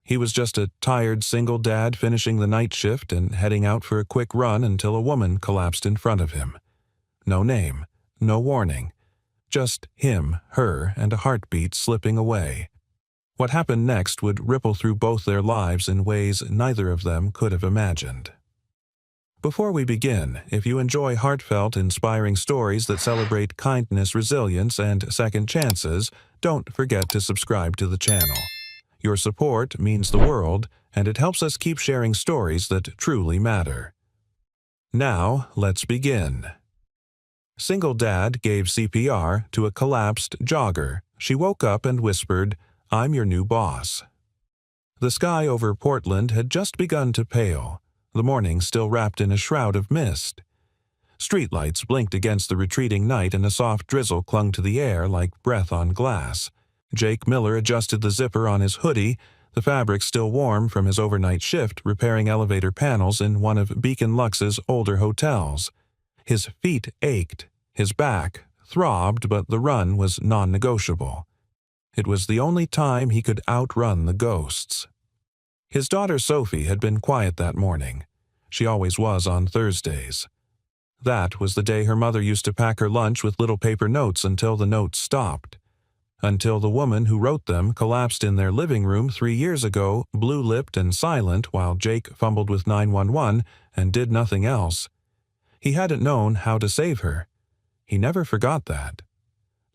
He was just a tired single dad finishing the night shift and heading out for a quick run until a woman collapsed in front of him. No name, no warning. Just him, her, and a heartbeat slipping away. What happened next would ripple through both their lives in ways neither of them could have imagined. Before we begin, if you enjoy heartfelt, inspiring stories that celebrate kindness, resilience, and second chances, don't forget to subscribe to the channel. Your support means the world, and it helps us keep sharing stories that truly matter. Now, let's begin. Single dad gave CPR to a collapsed jogger. She woke up and whispered, "I'm your new boss." The sky over Portland had just begun to pale, the morning still wrapped in a shroud of mist. Streetlights blinked against the retreating night and a soft drizzle clung to the air like breath on glass. Jake Miller adjusted the zipper on his hoodie, the fabric still warm from his overnight shift repairing elevator panels in one of Beacon Lux's older hotels. His feet ached, his back throbbed, but the run was non-negotiable. It was the only time he could outrun the ghosts. His daughter Sophie had been quiet that morning. She always was on Thursdays. That was the day her mother used to pack her lunch with little paper notes until the notes stopped. Until the woman who wrote them collapsed in their living room 3 years ago, blue-lipped and silent while Jake fumbled with 911 and did nothing else. He hadn't known how to save her. He never forgot that.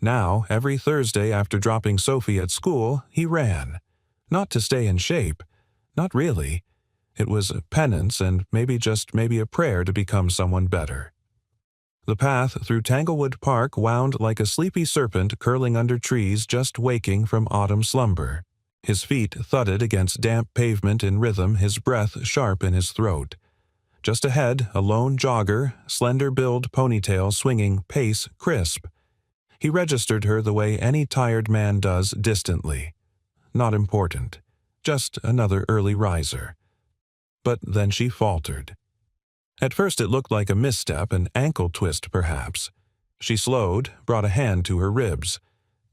Now, every Thursday after dropping Sophie at school, he ran. Not to stay in shape. Not really. It was a penance and maybe a prayer to become someone better. The path through Tanglewood Park wound like a sleepy serpent curling under trees just waking from autumn slumber. His feet thudded against damp pavement in rhythm, his breath sharp in his throat. Just ahead, a lone jogger, slender-billed ponytail swinging pace crisp. He registered her the way any tired man does distantly. Not important. Just another early riser. But then she faltered. At first it looked like a misstep, an ankle twist perhaps. She slowed, brought a hand to her ribs.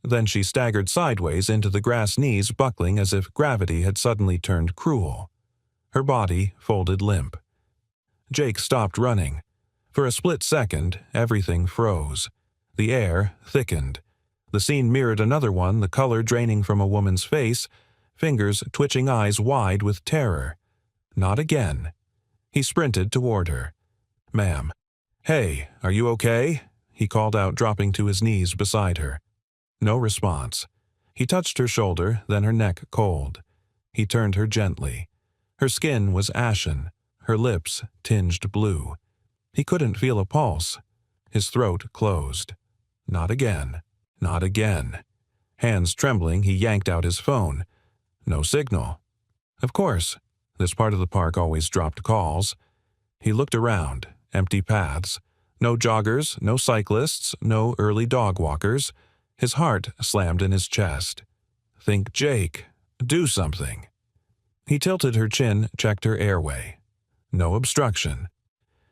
Then she staggered sideways into the grass, knees buckling as if gravity had suddenly turned cruel. Her body folded limp. Jake stopped running. For a split second, everything froze. The air thickened. The scene mirrored another one, the color draining from a woman's face, fingers twitching, eyes wide with terror. Not again. He sprinted toward her. "Ma'am." "Hey, are you okay?" he called out, dropping to his knees beside her. No response. He touched her shoulder, then her neck cold. He turned her gently. Her skin was ashen, her lips tinged blue. He couldn't feel a pulse. His throat closed. Not again. Not again. Hands trembling, he yanked out his phone. No signal. Of course. This part of the park always dropped calls. He looked around. Empty paths. No joggers, no cyclists, no early dog walkers. His heart slammed in his chest. Think Jake. Do something. He tilted her chin, checked her airway. No obstruction.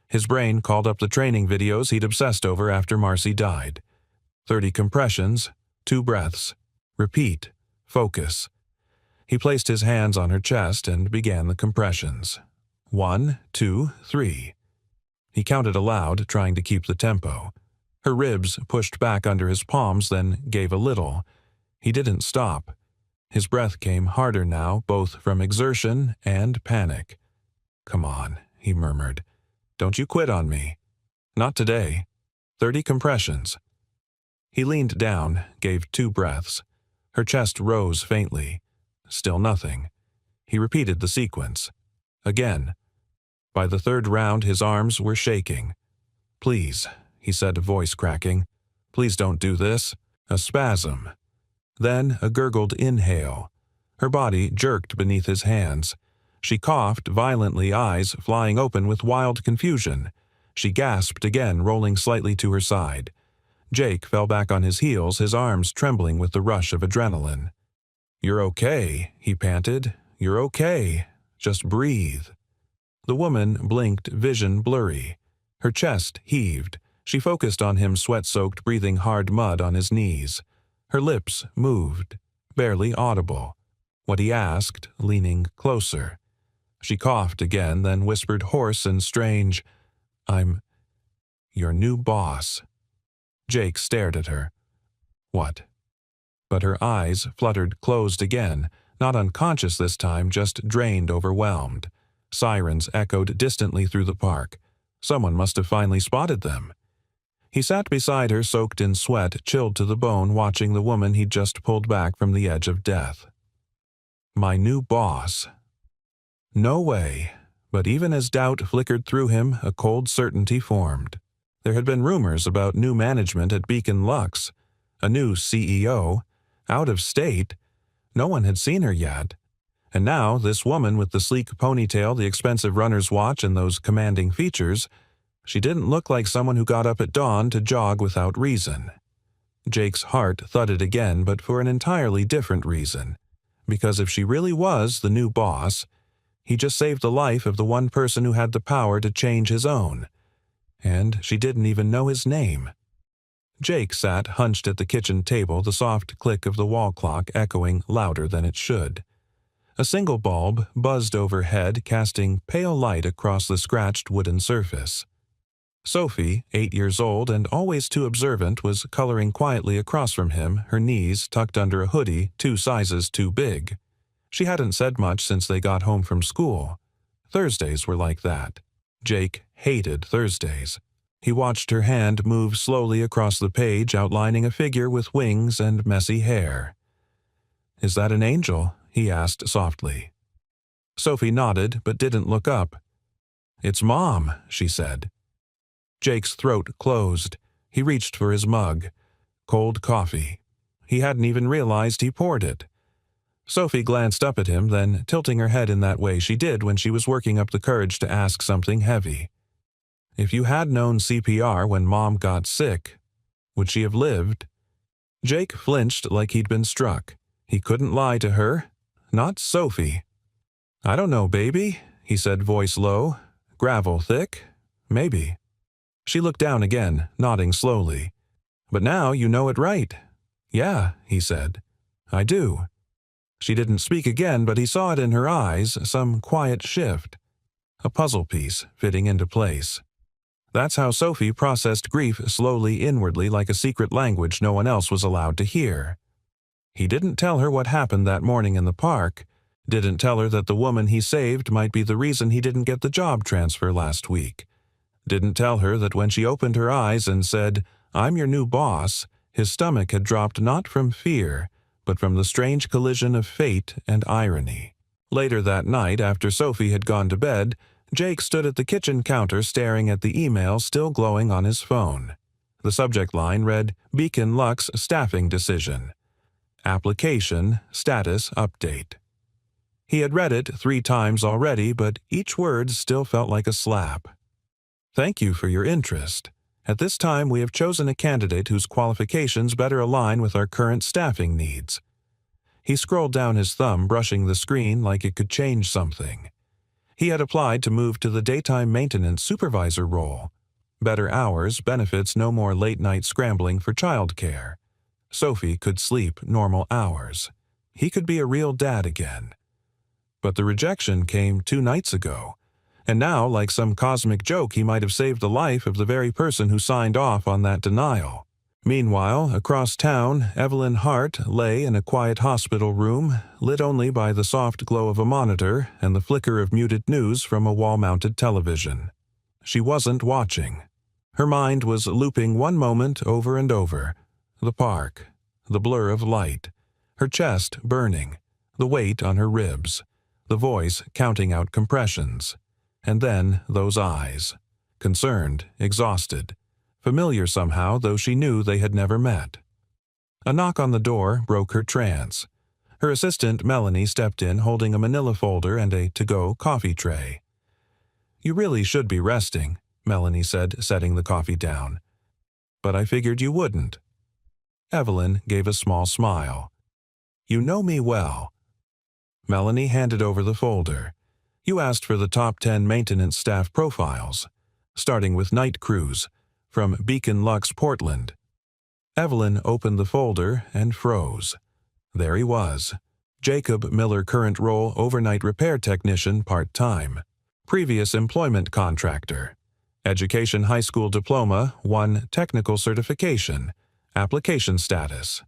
His brain called up the training videos he'd obsessed over after Marcy died. 30 compressions, 2 breaths. Repeat. Focus. He placed his hands on her chest and began the compressions. 1, 2, 3. He counted aloud, trying to keep the tempo. Her ribs pushed back under his palms, then gave a little. He didn't stop. His breath came harder now, both from exertion and panic. "Come on," he murmured. "Don't you quit on me. Not today. 30 compressions." He leaned down, gave 2 breaths. Her chest rose faintly. Still nothing. He repeated the sequence. Again. By the 3rd round, his arms were shaking. "Please," he said, voice cracking. "Please don't do this." A spasm. Then a gurgled inhale. Her body jerked beneath his hands. She coughed violently, eyes flying open with wild confusion. She gasped again, rolling slightly to her side. Jake fell back on his heels, his arms trembling with the rush of adrenaline. "You're okay," he panted. "You're okay. Just breathe." The woman blinked, vision blurry. Her chest heaved. She focused on him, sweat-soaked, breathing hard mud on his knees. Her lips moved, barely audible. what he asked, leaning closer. She coughed again, then whispered hoarse and strange, "I'm your new boss." Jake stared at her. "What?" But her eyes fluttered closed again, not unconscious this time, just drained, overwhelmed. Sirens echoed distantly through the park. Someone must have finally spotted them. He sat beside her, soaked in sweat, chilled to the bone, watching the woman he'd just pulled back from the edge of death. My new boss. No way. But even as doubt flickered through him, a cold certainty formed. There had been rumors about new management at Beacon Lux, a new CEO, out of state. No one had seen her yet. And now, this woman with the sleek ponytail, the expensive runner's watch, and those commanding features, she didn't look like someone who got up at dawn to jog without reason. Jake's heart thudded again, but for an entirely different reason. Because if she really was the new boss, he just saved the life of the one person who had the power to change his own. And she didn't even know his name. Jake sat hunched at the kitchen table, the soft click of the wall clock echoing louder than it should. A single bulb buzzed overhead, casting pale light across the scratched wooden surface. Sophie, 8 years old and always too observant, was coloring quietly across from him, her knees tucked under a hoodie 2 sizes too big. She hadn't said much since they got home from school. Thursdays were like that. Jake hated Thursdays. He watched her hand move slowly across the page, outlining a figure with wings and messy hair. "Is that an angel?" he asked softly. Sophie nodded, but didn't look up. "It's Mom," she said. Jake's throat closed. He reached for his mug. Cold coffee. He hadn't even realized he poured it. Sophie glanced up at him, then, tilting her head in that way she did when she was working up the courage to ask something heavy. "If you had known CPR when Mom got sick, would she have lived?" Jake flinched like he'd been struck. He couldn't lie to her. Not Sophie. "I don't know, baby," he said, voice low. "Gravel thick? Maybe." She looked down again, nodding slowly. "But now you know it right." "Yeah," he said. "I do." She didn't speak again, but he saw it in her eyes, some quiet shift. A puzzle piece fitting into place. That's how Sophie processed grief slowly inwardly, like a secret language no one else was allowed to hear. He didn't tell her what happened that morning in the park, didn't tell her that the woman he saved might be the reason he didn't get the job transfer last week, didn't tell her that when she opened her eyes and said, "I'm your new boss," his stomach had dropped not from fear, but from the strange collision of fate and irony. Later that night, after Sophie had gone to bed, Jake stood at the kitchen counter staring at the email still glowing on his phone. The subject line read, "Beacon Lux Staffing Decision. Application Status Update." He had read it 3 times already, but each word still felt like a slap. "Thank you for your interest. At this time, we have chosen a candidate whose qualifications better align with our current staffing needs." He scrolled down his thumb, brushing the screen like it could change something. He had applied to move to the daytime maintenance supervisor role. Better hours, benefits, no more late-night scrambling for childcare. Sophie could sleep normal hours. He could be a real dad again. But the rejection came 2 nights ago. And now, like some cosmic joke, he might have saved the life of the very person who signed off on that denial. Meanwhile, across town, Evelyn Hart lay in a quiet hospital room, lit only by the soft glow of a monitor and the flicker of muted news from a wall-mounted television. She wasn't watching. Her mind was looping one moment over and over. The park, the blur of light, her chest burning, the weight on her ribs, the voice counting out compressions. And then those eyes, concerned, exhausted, familiar somehow, though she knew they had never met. A knock on the door broke her trance. Her assistant, Melanie, stepped in holding a manila folder and a to-go coffee tray. "You really should be resting," Melanie said, setting the coffee down. "But I figured you wouldn't." Evelyn gave a small smile. "You know me well." Melanie handed over the folder. "You asked for the top 10 maintenance staff profiles, starting with night crews, from Beacon Lux, Portland." Evelyn opened the folder and froze. There he was. Jacob Miller, current role overnight repair technician, part-time. Previous employment contractor. Education high school diploma, 1 technical certification. Application status.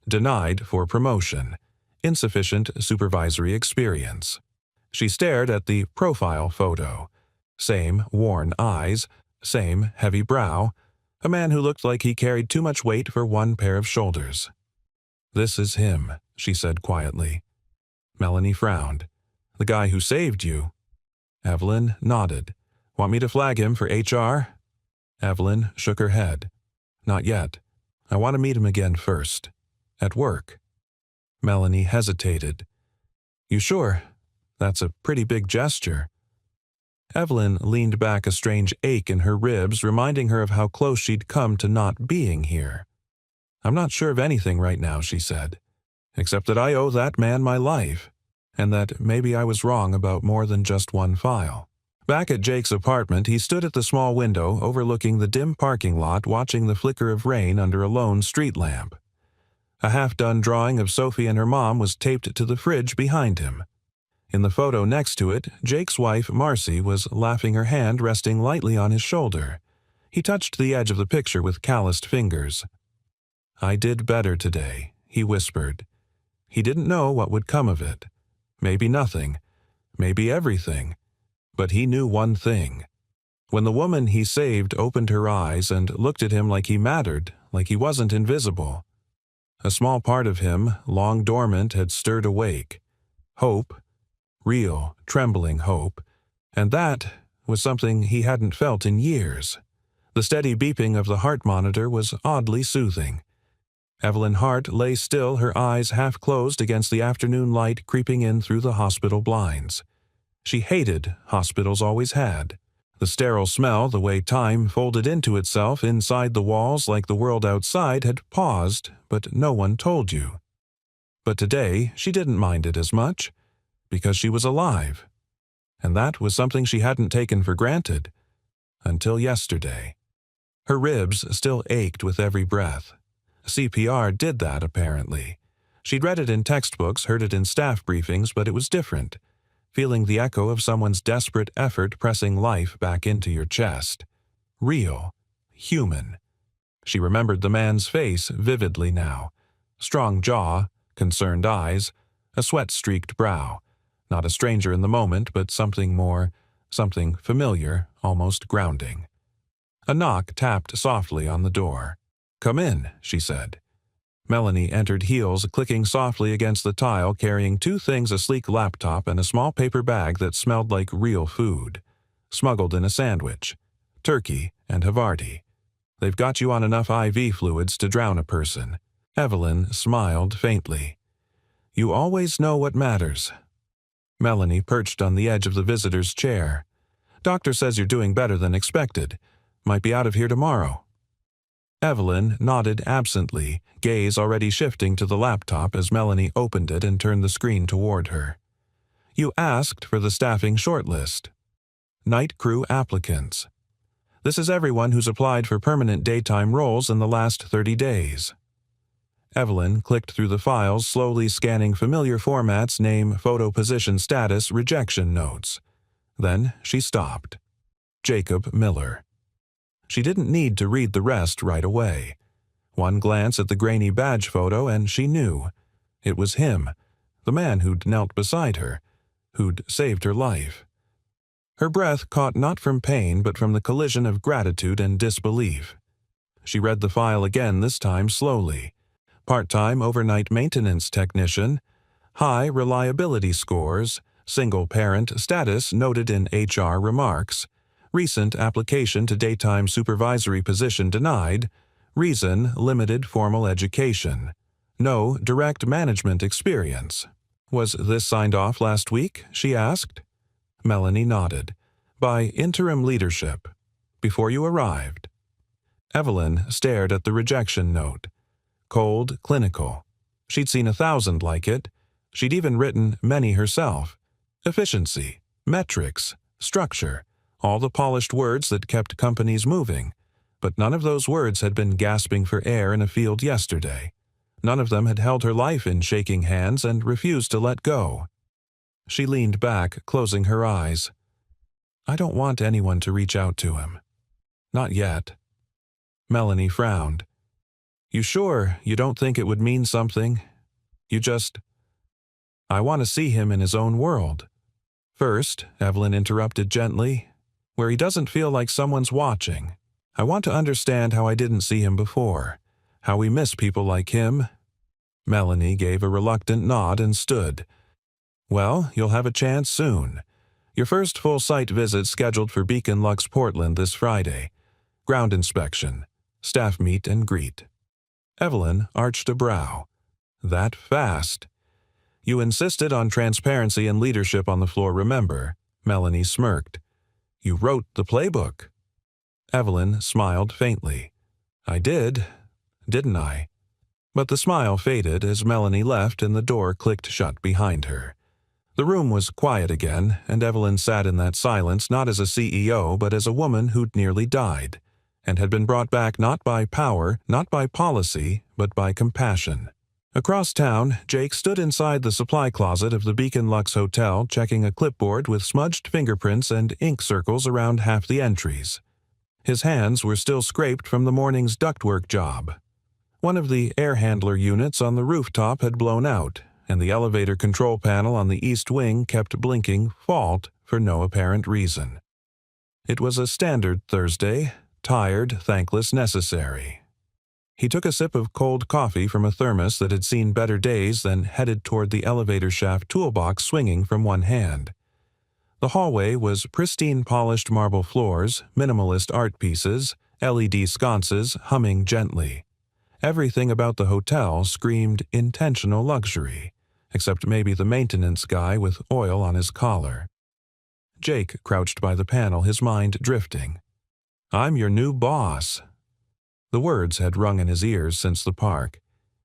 Denied for promotion. Insufficient supervisory experience. She stared at the profile photo. Same worn eyes, same heavy brow, a man who looked like he carried too much weight for 1 pair of shoulders. "This is him," she said quietly. Melanie frowned. "The guy who saved you?" Evelyn nodded. "Want me to flag him for HR?" Evelyn shook her head. "Not yet. I want to meet him again first. At work." Melanie hesitated. "You sure? That's a pretty big gesture." Evelyn leaned back, a strange ache in her ribs, reminding her of how close she'd come to not being here. "I'm not sure of anything right now," she said, "except that I owe that man my life, and that maybe I was wrong about more than just 1 file." Back at Jake's apartment, he stood at the small window overlooking the dim parking lot, watching the flicker of rain under a lone street lamp. A half-done drawing of Sophie and her mom was taped to the fridge behind him. In the photo next to it, Jake's wife, Marcy, was laughing, her hand resting lightly on his shoulder. He touched the edge of the picture with calloused fingers. "I did better today," he whispered. He didn't know what would come of it. Maybe nothing. Maybe everything. But he knew one thing. When the woman he saved opened her eyes and looked at him like he mattered, like he wasn't invisible, a small part of him, long dormant, had stirred awake. Hope. Real, trembling hope. And that was something he hadn't felt in years. The steady beeping of the heart monitor was oddly soothing. Evelyn Hart lay still, her eyes half closed against the afternoon light creeping in through the hospital blinds. She hated hospitals, always had. The sterile smell, the way time folded into itself inside the walls like the world outside had paused, but no one told you. But today she didn't mind it as much, because she was alive. And that was something she hadn't taken for granted. Until yesterday. Her ribs still ached with every breath. CPR did that, apparently. She'd read it in textbooks, heard it in staff briefings, but it was different. Feeling the echo of someone's desperate effort pressing life back into your chest. Real. Human. She remembered the man's face vividly now. Strong jaw, concerned eyes, a sweat-streaked brow. Not a stranger in the moment, but something more, something familiar, almost grounding. A knock tapped softly on the door. "Come in," she said. Melanie entered, heels clicking softly against the tile, carrying 2 things, a sleek laptop and a small paper bag that smelled like real food. Smuggled in a sandwich. Turkey and Havarti. "They've got you on enough IV fluids to drown a person." Evelyn smiled faintly. "You always know what matters." Melanie perched on the edge of the visitor's chair. "Doctor says you're doing better than expected. Might be out of here tomorrow." Evelyn nodded absently, gaze already shifting to the laptop as Melanie opened it and turned the screen toward her. "You asked for the staffing shortlist. Night crew applicants. This is everyone who's applied for permanent daytime roles in the last 30 days. Evelyn clicked through the files, slowly scanning familiar formats, name, photo, position, status, rejection notes. Then she stopped. Jacob Miller. She didn't need to read the rest right away. One glance at the grainy badge photo and she knew. It was him, the man who'd knelt beside her, who'd saved her life. Her breath caught not from pain but from the collision of gratitude and disbelief. She read the file again, this time slowly. Part-time overnight maintenance technician, high reliability scores, single-parent status noted in HR remarks, recent application to daytime supervisory position denied, reason limited formal education, no direct management experience. Was this signed off last week? She asked. Melanie nodded. By interim leadership. Before you arrived. Evelyn stared at the rejection note. Cold, clinical. She'd seen 1,000 like it. She'd even written many herself. Efficiency, metrics, structure, all the polished words that kept companies moving. But none of those words had been gasping for air in a field yesterday. None of them had held her life in shaking hands and refused to let go. She leaned back, closing her eyes. I don't want anyone to reach out to him. Not yet. Melanie frowned. You sure you don't think it would mean something? I want to see him in his own world. First, Evelyn interrupted gently, where he doesn't feel like someone's watching. I want to understand how I didn't see him before, how we miss people like him. Melanie gave a reluctant nod and stood. Well, you'll have a chance soon. Your first full site visit scheduled for Beacon Lux Portland this Friday. Ground inspection, staff meet and greet. Evelyn arched a brow. That fast? You insisted on transparency and leadership on the floor, remember? Melanie smirked. You wrote the playbook. Evelyn smiled faintly. I did, didn't I? But the smile faded as Melanie left and the door clicked shut behind her. The room was quiet again, and Evelyn sat in that silence not as a CEO but as a woman who'd nearly died, and had been brought back not by power, not by policy, but by compassion. Across town, Jake stood inside the supply closet of the Beacon Lux Hotel checking a clipboard with smudged fingerprints and ink circles around half the entries. His hands were still scraped from the morning's ductwork job. One of the air handler units on the rooftop had blown out, and the elevator control panel on the east wing kept blinking fault for no apparent reason. It was a standard Thursday, tired, thankless, necessary. He took a sip of cold coffee from a thermos that had seen better days, then headed toward the elevator shaft toolbox swinging from one hand. The hallway was pristine polished marble floors, minimalist art pieces, LED sconces humming gently. Everything about the hotel screamed intentional luxury, except maybe the maintenance guy with oil on his collar. Jake crouched by the panel, his mind drifting. I'm your new boss. The words had rung in his ears since the park.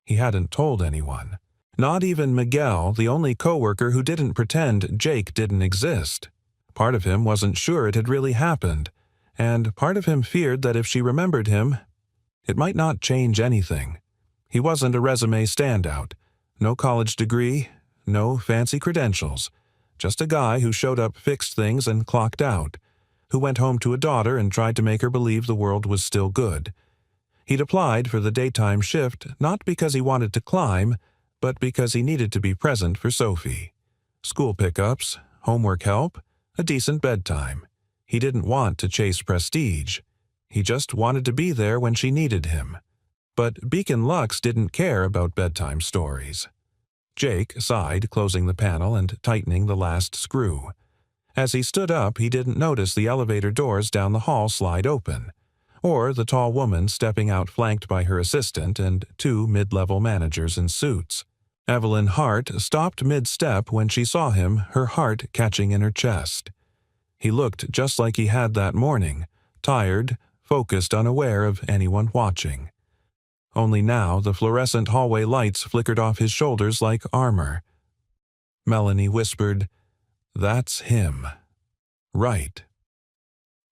He hadn't told anyone. Not even Miguel, the only coworker who didn't pretend Jake didn't exist. Part of him wasn't sure it had really happened, and part of him feared that if she remembered him, it might not change anything. He wasn't a resume standout. No college degree, no fancy credentials. Just a guy who showed up, fixed things, and clocked out. Who went home to a daughter and tried to make her believe the world was still good. He'd applied for the daytime shift not because he wanted to climb, but because he needed to be present for Sophie. School pickups, homework help, a decent bedtime. He didn't want to chase prestige. He just wanted to be there when she needed him. But Beacon Lux didn't care about bedtime stories. Jake sighed, closing the panel and tightening the last screw. As he stood up, he didn't notice the elevator doors down the hall slide open, or the tall woman stepping out flanked by her assistant and two mid-level managers in suits. Evelyn Hart stopped mid-step when she saw him, her heart catching in her chest. He looked just like he had that morning, tired, focused, unaware of anyone watching. Only now the fluorescent hallway lights flickered off his shoulders like armor. Melanie whispered, "That's him." Right.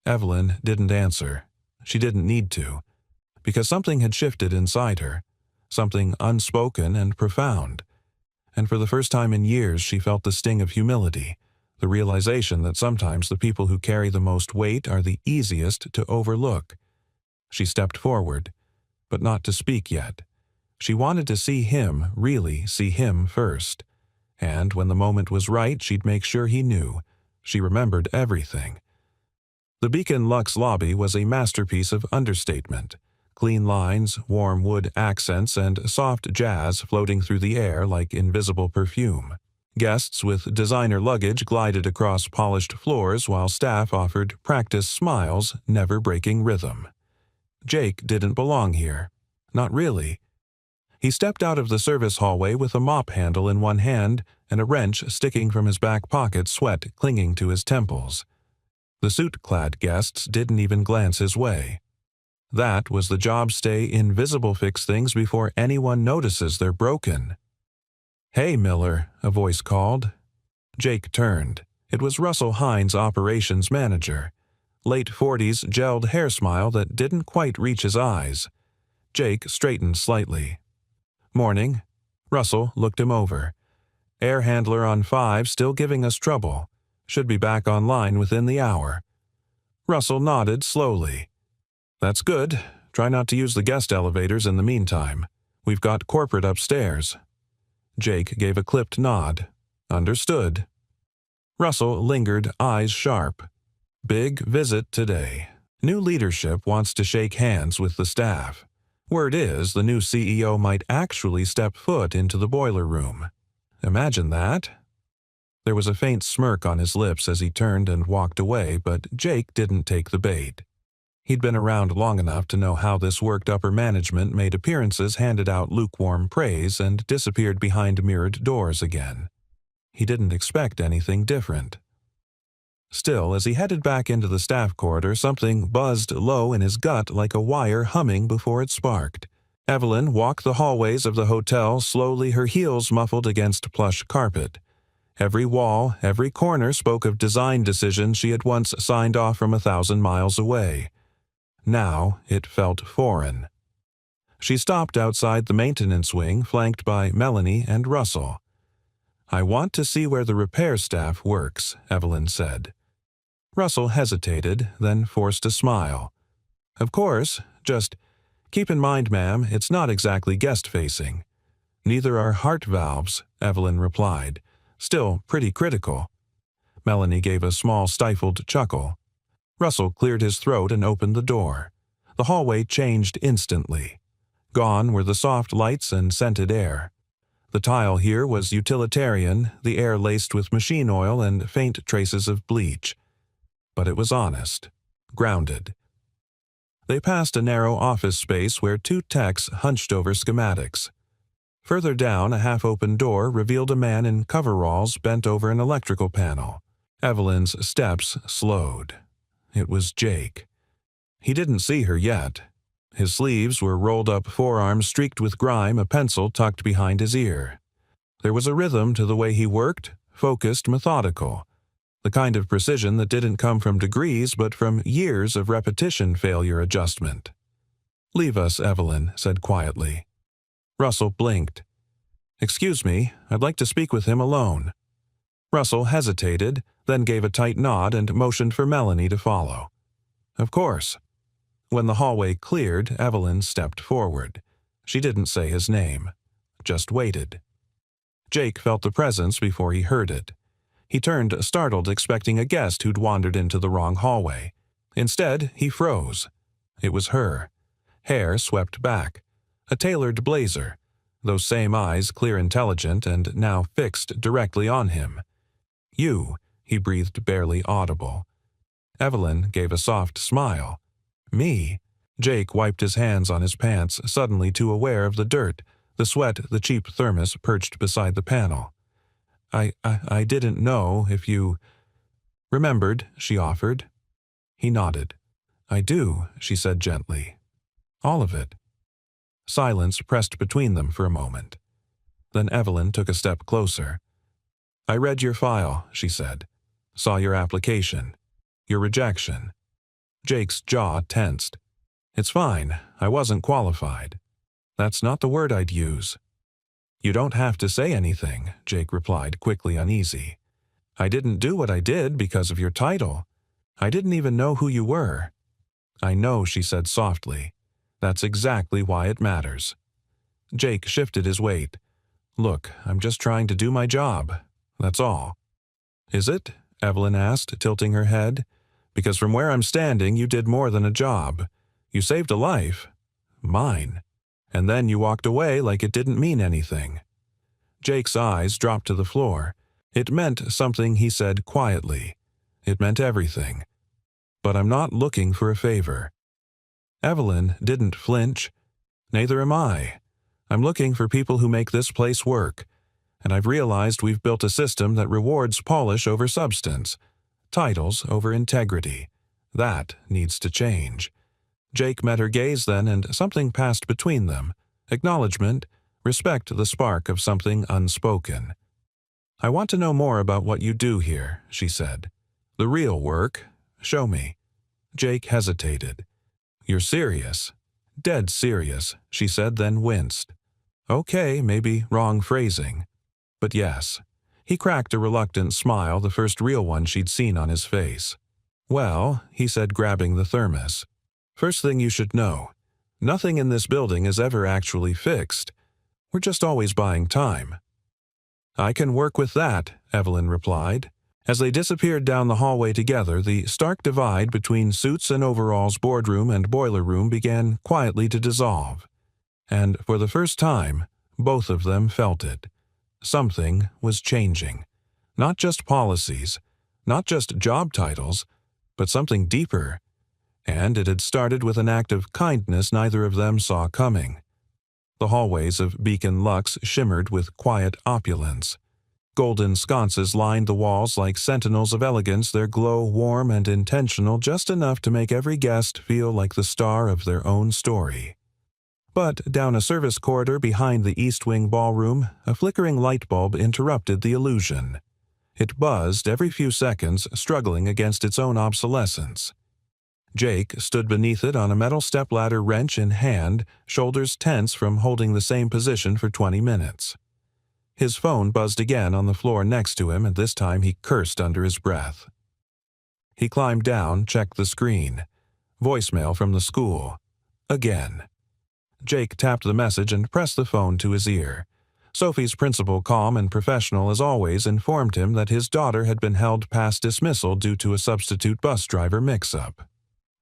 Evelyn didn't answer. She didn't need to, because something had shifted inside her, something unspoken and profound. And for the first time in years she felt the sting of humility, the realization that sometimes the people who carry the most weight are the easiest to overlook. She stepped forward, but not to speak yet. She wanted to see him, really see him first. And when the moment was right, she'd make sure he knew. She remembered everything. The Beacon Lux lobby was a masterpiece of understatement. Clean lines, warm wood accents, and soft jazz floating through the air like invisible perfume. Guests with designer luggage glided across polished floors while staff offered practice smiles, never breaking rhythm. Jake didn't belong here. Not really. He stepped out of the service hallway with a mop handle in one hand and a wrench sticking from his back pocket, sweat clinging to his temples. The suit-clad guests didn't even glance his way. That was the job stay invisible fix things before anyone notices they're broken. "Hey, Miller," a voice called. Jake turned. It was Russell Hines, operations manager. Late 40s, gelled hair smile that didn't quite reach his eyes. Jake straightened slightly. Morning. Russell looked him over. Air handler on 5 still giving us trouble. Should be back online within the hour. Russell nodded slowly. That's good. Try not to use the guest elevators in the meantime. We've got corporate upstairs. Jake gave a clipped nod. Understood. Russell lingered, eyes sharp. Big visit today. New leadership wants to shake hands with the staff. Word is the new CEO might actually step foot into the boiler room. Imagine that. There was a faint smirk on his lips as he turned and walked away, but Jake didn't take the bait. He'd been around long enough to know how this worked. Upper management made appearances, handed out lukewarm praise, and disappeared behind mirrored doors again. He didn't expect anything different. Still, as he headed back into the staff corridor, something buzzed low in his gut like a wire humming before it sparked. Evelyn walked the hallways of the hotel slowly, her heels muffled against plush carpet. Every wall, every corner spoke of design decisions she had once signed off from 1,000 miles away. Now it felt foreign. She stopped outside the maintenance wing, flanked by Melanie and Russell. "I want to see where the repair staff works," Evelyn said. Russell hesitated, then forced a smile. "Of course, just keep in mind, ma'am, it's not exactly guest-facing." "Neither are heart valves," Evelyn replied, still pretty critical. Melanie gave a small stifled chuckle. Russell cleared his throat and opened the door. The hallway changed instantly. Gone were the soft lights and scented air. The tile here was utilitarian, the air laced with machine oil and faint traces of bleach. But it was honest, grounded. They passed a narrow office space where 2 techs hunched over schematics. Further down, a half-open door revealed a man in coveralls bent over an electrical panel. Evelyn's steps slowed. It was Jake. He didn't see her yet. His sleeves were rolled up, forearms streaked with grime, a pencil tucked behind his ear. There was a rhythm to the way he worked, focused, methodical. The kind of precision that didn't come from degrees but from years of repetition failure adjustment. "Leave us," Evelyn said quietly. Russell blinked. "Excuse me, I'd like to speak with him alone." Russell hesitated, then gave a tight nod and motioned for Melanie to follow. "Of course." When the hallway cleared, Evelyn stepped forward. She didn't say his name, just waited. Jake felt the presence before he heard it. He turned startled, expecting a guest who'd wandered into the wrong hallway. Instead, he froze. It was her. Hair swept back. A tailored blazer. Those same eyes, clear, intelligent, and now fixed directly on him. "You," he breathed, barely audible. Evelyn gave a soft smile. "Me?" Jake wiped his hands on his pants, suddenly too aware of the dirt, the sweat, the cheap thermos perched beside the panel. I didn't know if you—" "Remembered," she offered. He nodded. "I do," she said gently. "All of it." Silence pressed between them for a moment. Then Evelyn took a step closer. "I read your file," she said. "Saw your application. Your rejection." Jake's jaw tensed. "It's fine. I wasn't qualified." "That's not the word I'd use." "You don't have to say anything," Jake replied, quickly uneasy. "I didn't do what I did because of your title. I didn't even know who you were." "I know," she said softly. "That's exactly why it matters." Jake shifted his weight. "Look, I'm just trying to do my job. That's all." "Is it?" Evelyn asked, tilting her head. "Because from where I'm standing, you did more than a job. You saved a life. Mine. And then you walked away like it didn't mean anything." Jake's eyes dropped to the floor. It meant something, he said quietly. It meant everything. "But I'm not looking for a favor." Evelyn didn't flinch. "Neither am I. I'm looking for people who make this place work. And I've realized we've built a system that rewards polish over substance, titles over integrity. That needs to change." Jake met her gaze then, and something passed between them. Acknowledgement, respect, the spark of something unspoken. "I want to know more about what you do here," she said. "The real work. Show me." Jake hesitated. "You're serious?" "Dead serious," she said, then winced. Okay, maybe wrong phrasing. But yes. He cracked a reluctant smile, the first real one she'd seen on his face. Well, he said, grabbing the thermos. First thing you should know. Nothing in this building is ever actually fixed. We're just always buying time. I can work with that, Evelyn replied. As they disappeared down the hallway together, the stark divide between suits and overalls boardroom and boiler room began quietly to dissolve. And for the first time, both of them felt it. Something was changing. Not just policies, not just job titles, but something deeper. And it had started with an act of kindness neither of them saw coming. The hallways of Beacon Lux shimmered with quiet opulence. Golden sconces lined the walls like sentinels of elegance, their glow warm and intentional, just enough to make every guest feel like the star of their own story. But down a service corridor behind the East Wing ballroom, a flickering light bulb interrupted the illusion. It buzzed every few seconds, struggling against its own obsolescence. Jake stood beneath it on a metal stepladder, wrench in hand, shoulders tense from holding the same position for 20 minutes. His phone buzzed again on the floor next to him, and this time he cursed under his breath. He climbed down, checked the screen. Voicemail from the school. Again. Jake tapped the message and pressed the phone to his ear. Sophie's principal, calm and professional as always, informed him that his daughter had been held past dismissal due to a substitute bus driver mix-up.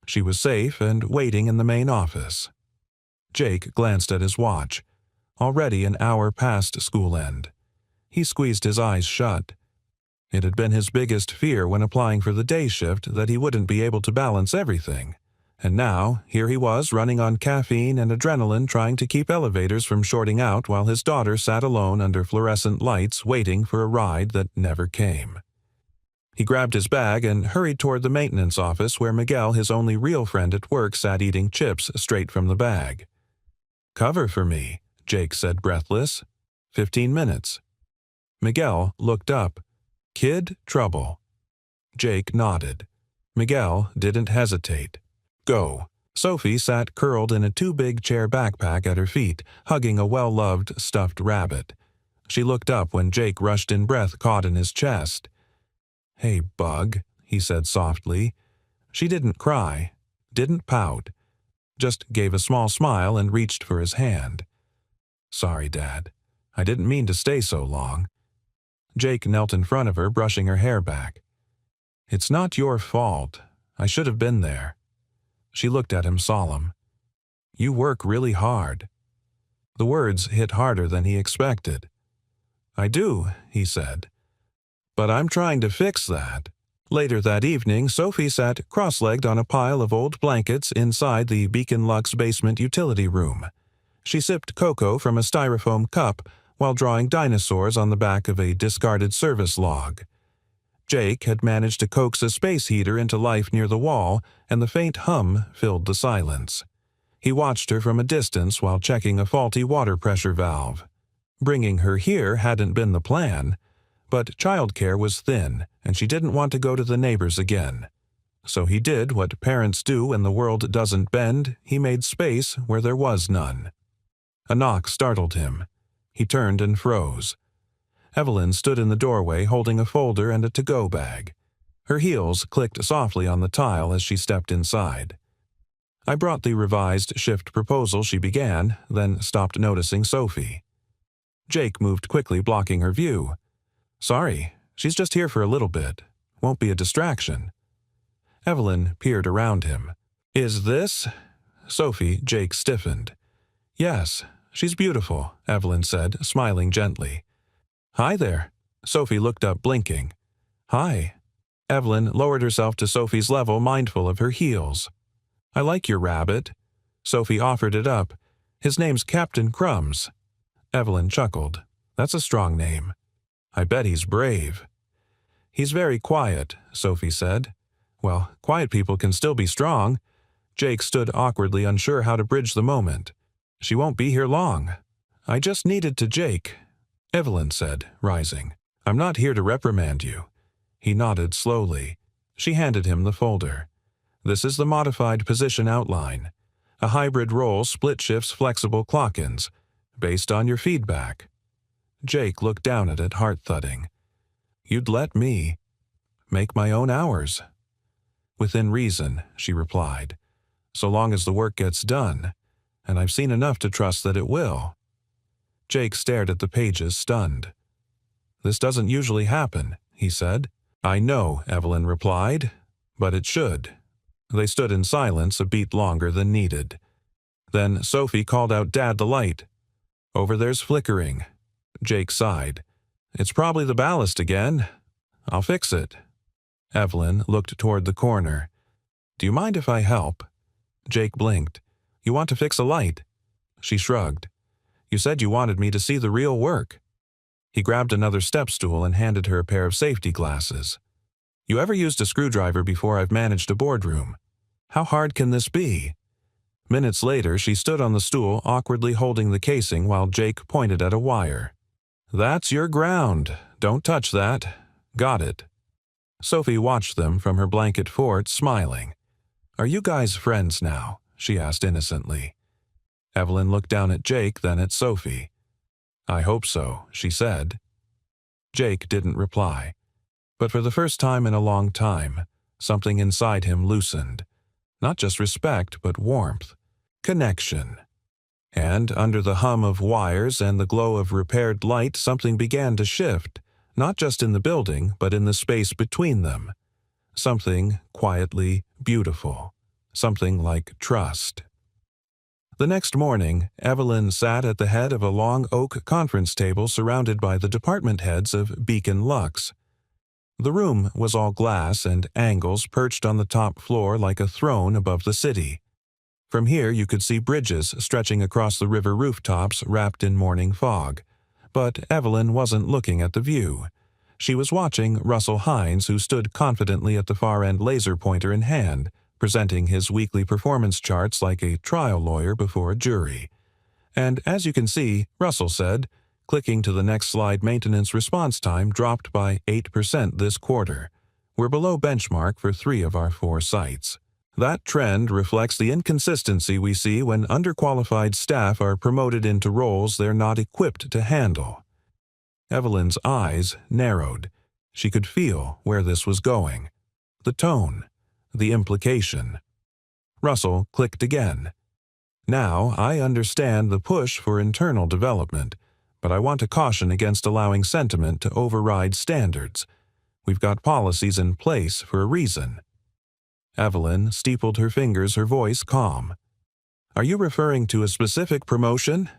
She was safe and waiting in the main office. Jake glanced at his watch. Already an hour past school end. He squeezed his eyes shut. It had been his biggest fear when applying for the day shift that he wouldn't be able to balance everything. And now, here he was running on caffeine and adrenaline, trying to keep elevators from shorting out while his daughter sat alone under fluorescent lights waiting for a ride that never came. He grabbed his bag and hurried toward the maintenance office where Miguel, his only real friend at work, sat eating chips straight from the bag. "Cover for me," Jake said, breathless. 15 minutes. Miguel looked up. "Kid, trouble." Jake nodded. Miguel didn't hesitate. "Go." Sophie sat curled in a too-big chair backpack at her feet, hugging a well-loved stuffed rabbit. She looked up when Jake rushed in, breath caught in his chest. "Hey, bug," he said softly. She didn't cry, didn't pout, just gave a small smile and reached for his hand. "Sorry, Dad. I didn't mean to stay so long." Jake knelt in front of her, brushing her hair back. "It's not your fault. I should have been there." She looked at him solemn. "You work really hard." The words hit harder than he expected. "I do," he said. "But I'm trying to fix that." Later that evening, Sophie sat cross-legged on a pile of old blankets inside the Beacon Lux basement utility room. She sipped cocoa from a styrofoam cup while drawing dinosaurs on the back of a discarded service log. Jake had managed to coax a space heater into life near the wall, and the faint hum filled the silence. He watched her from a distance while checking a faulty water pressure valve. Bringing her here hadn't been the plan, but childcare was thin, and she didn't want to go to the neighbors again. So he did what parents do when the world doesn't bend. He made space where there was none. A knock startled him. He turned and froze. Evelyn stood in the doorway holding a folder and a to-go bag. Her heels clicked softly on the tile as she stepped inside. "I brought the revised shift proposal," she began, then stopped, noticing Sophie. Jake moved quickly, blocking her view. "Sorry, she's just here for a little bit. Won't be a distraction." Evelyn peered around him. "Is this—" Sophie, Jake stiffened. "Yes, she's beautiful," Evelyn said, smiling gently. "Hi there." Sophie looked up, blinking. "Hi." Evelyn lowered herself to Sophie's level, mindful of her heels. "I like your rabbit." Sophie offered it up. "His name's Captain Crumbs." Evelyn chuckled. "That's a strong name." "I bet he's brave." "He's very quiet," Sophie said. "Well, quiet people can still be strong." Jake stood awkwardly, unsure how to bridge the moment. "She won't be here long." "I just needed to Jake," Evelyn said, rising. "I'm not here to reprimand you." He nodded slowly. She handed him the folder. "This is the modified position outline. A hybrid role, split shifts, flexible clock-ins. Based on your feedback. Jake looked down at it, heart-thudding. You'd let me make my own hours. Within reason, she replied. So long as the work gets done, and I've seen enough to trust that it will. Jake stared at the pages, stunned. This doesn't usually happen, he said. I know, Evelyn replied, but it should. They stood in silence a beat longer than needed. Then Sophie called out, Dad, the light. Over there's flickering. Jake sighed. It's probably the ballast again. I'll fix it. Evelyn looked toward the corner. Do you mind if I help? Jake blinked. You want to fix a light? She shrugged. You said you wanted me to see the real work. He grabbed another step stool and handed her a pair of safety glasses. You ever used a screwdriver before I've managed a boardroom? How hard can this be? Minutes later, she stood on the stool, awkwardly holding the casing while Jake pointed at a wire. That's your ground. Don't touch that. Got it. Sophie watched them from her blanket fort, smiling. Are you guys friends now? She asked innocently. Evelyn looked down at Jake, then at Sophie. I hope so, she said. Jake didn't reply. But for the first time in a long time, something inside him loosened. Not just respect, but warmth. Connection. And under the hum of wires and the glow of repaired light, something began to shift, not just in the building, but in the space between them. Something quietly beautiful. Something like trust. The next morning, Evelyn sat at the head of a long oak conference table surrounded by the department heads of Beacon Lux. The room was all glass and angles perched on the top floor like a throne above the city. From here you could see bridges stretching across the river rooftops wrapped in morning fog. But Evelyn wasn't looking at the view. She was watching Russell Hines, who stood confidently at the far end, laser pointer in hand, presenting his weekly performance charts like a trial lawyer before a jury. And as you can see, Russell said, clicking to the next slide, maintenance response time dropped by 8% this quarter. We're below benchmark for 3 of our 4 sites. That trend reflects the inconsistency we see when underqualified staff are promoted into roles they're not equipped to handle. Evelyn's eyes narrowed. She could feel where this was going. The tone. The implication. Russell clicked again. Now I understand the push for internal development, but I want to caution against allowing sentiment to override standards. We've got policies in place for a reason. Evelyn steepled her fingers, her voice calm. Are you referring to a specific promotion?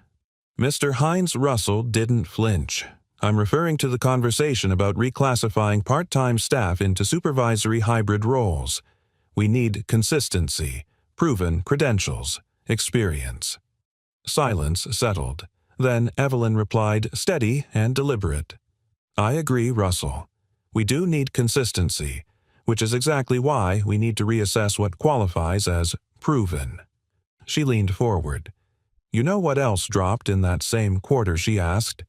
Mr. Hines Russell didn't flinch. I'm referring to the conversation about reclassifying part-time staff into supervisory hybrid roles. We need consistency, proven credentials, experience. Silence settled. Then Evelyn replied, steady and deliberate. I agree, Russell. We do need consistency, which is exactly why we need to reassess what qualifies as proven. She leaned forward. You know what else dropped in that same quarter, she asked?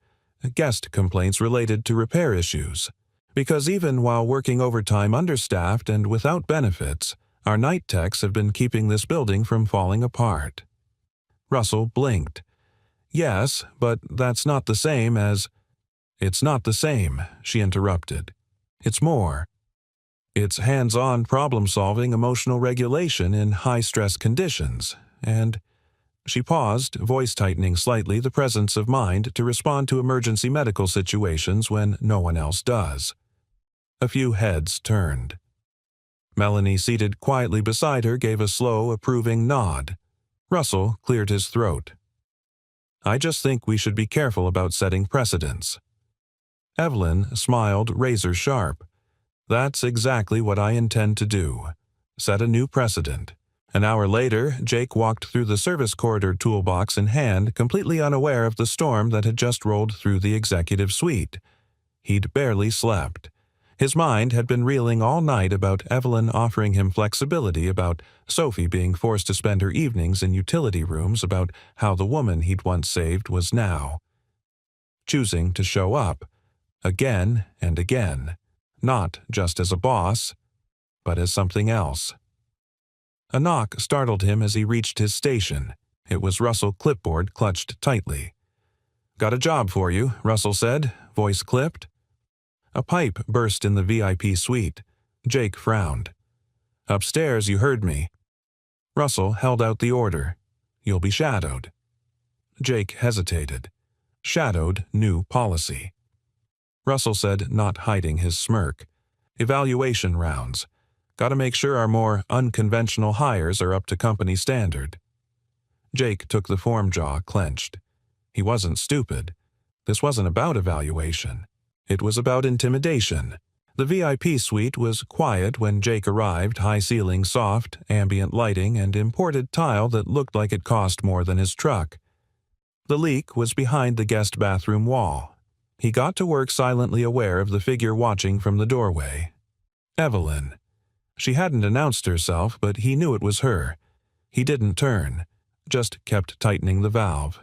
Guest complaints related to repair issues. Because even while working overtime understaffed and without benefits, our night techs have been keeping this building from falling apart. Russell blinked. Yes, but that's not the same as... It's not the same, she interrupted. It's more. It's hands-on problem-solving, emotional regulation in high-stress conditions, and... She paused, voice tightening slightly, the presence of mind to respond to emergency medical situations when no one else does. A few heads turned. Melanie, seated quietly beside her, gave a slow, approving nod. Russell cleared his throat. I just think we should be careful about setting precedents. Evelyn smiled razor-sharp. That's exactly what I intend to do. Set a new precedent. An hour later, Jake walked through the service corridor, toolbox in hand, completely unaware of the storm that had just rolled through the executive suite. He'd barely slept. His mind had been reeling all night about Evelyn offering him flexibility, about Sophie being forced to spend her evenings in utility rooms, about how the woman he'd once saved was now choosing to show up, again and again, not just as a boss, but as something else. A knock startled him as he reached his station. It was Russell, clipboard clutched tightly. "Got a job for you," Russell said, voice clipped. A pipe burst in the VIP suite. Jake frowned. "Upstairs, you heard me." Russell held out the order. "You'll be shadowed." Jake hesitated. Shadowed new policy. Russell said, not hiding his smirk. "Evaluation rounds. Gotta make sure our more unconventional hires are up to company standard." Jake took the form, jaw clenched. He wasn't stupid. This wasn't about evaluation. It was about intimidation. The VIP suite was quiet when Jake arrived, high ceiling, soft, ambient lighting, and imported tile that looked like it cost more than his truck. The leak was behind the guest bathroom wall. He got to work silently aware of the figure watching from the doorway. Evelyn. She hadn't announced herself, but he knew it was her. He didn't turn, just kept tightening the valve.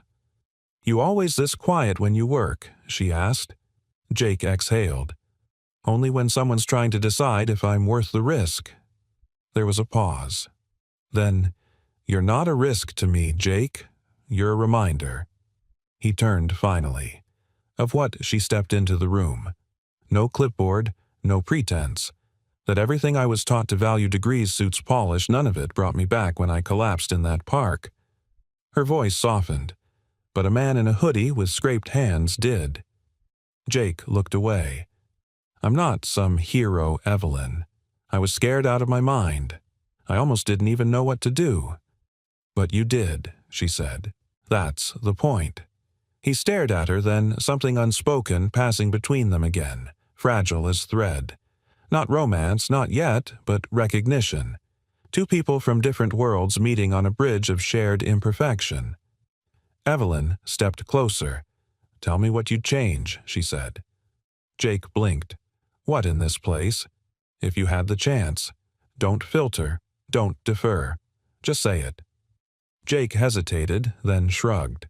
"You always this quiet when you work?" she asked. Jake exhaled. "Only when someone's trying to decide if I'm worth the risk." There was a pause. Then, "You're not a risk to me, Jake. You're a reminder." He turned finally. Of what she stepped into the room. No clipboard, no pretense. That everything I was taught to value degrees, suits, polish, none of it brought me back when I collapsed in that park. Her voice softened, but a man in a hoodie with scraped hands did. Jake looked away. "I'm not some hero, Evelyn. I was scared out of my mind. I almost didn't even know what to do." "But you did," she said. "That's the point." He stared at her, then something unspoken passing between them again, fragile as thread. Not romance, not yet, but recognition. Two people from different worlds meeting on a bridge of shared imperfection. Evelyn stepped closer. "Tell me what you'd change," she said. Jake blinked. "What in this place? If you had the chance. Don't filter. Don't defer. Just say it." Jake hesitated, then shrugged.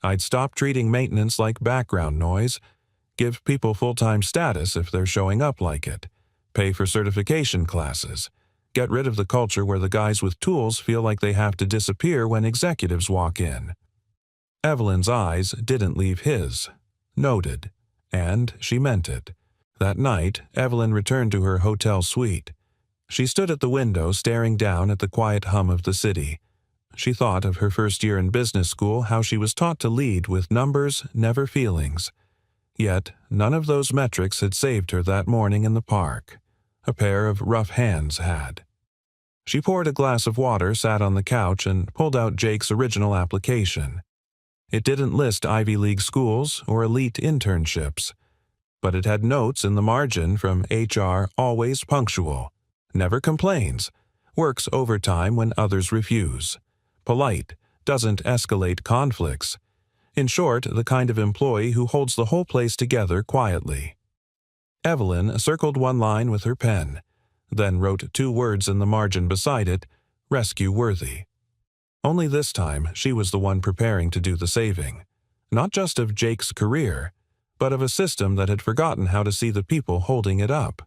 "I'd stop treating maintenance like background noise. Give people full-time status if they're showing up like it. Pay for certification classes. Get rid of the culture where the guys with tools feel like they have to disappear when executives walk in." Evelyn's eyes didn't leave his. Noted. And she meant it. That night, Evelyn returned to her hotel suite. She stood at the window staring down at the quiet hum of the city. She thought of her first year in business school, how she was taught to lead with numbers, never feelings. Yet, none of those metrics had saved her that morning in the park. A pair of rough hands had. She poured a glass of water, sat on the couch, and pulled out Jake's original application. It didn't list Ivy League schools or elite internships, but it had notes in the margin from HR: always punctual, never complains, works overtime when others refuse, polite, doesn't escalate conflicts. In short, the kind of employee who holds the whole place together quietly. Evelyn circled one line with her pen, then wrote 2 words in the margin beside it: rescue worthy. Only this time she was the one preparing to do the saving, not just of Jake's career, but of a system that had forgotten how to see the people holding it up.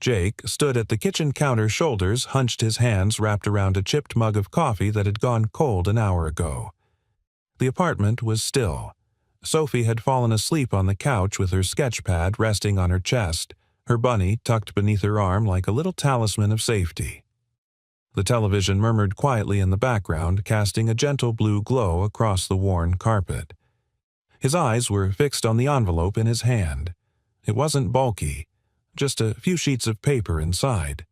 Jake stood at the kitchen counter, shoulders hunched, his hands wrapped around a chipped mug of coffee that had gone cold an hour ago. The apartment was still. Sophie had fallen asleep on the couch with her sketch pad resting on her chest, her bunny tucked beneath her arm like a little talisman of safety. The television murmured quietly in the background, casting a gentle blue glow across the worn carpet. His eyes were fixed on the envelope in his hand. It wasn't bulky, just a few sheets of paper inside,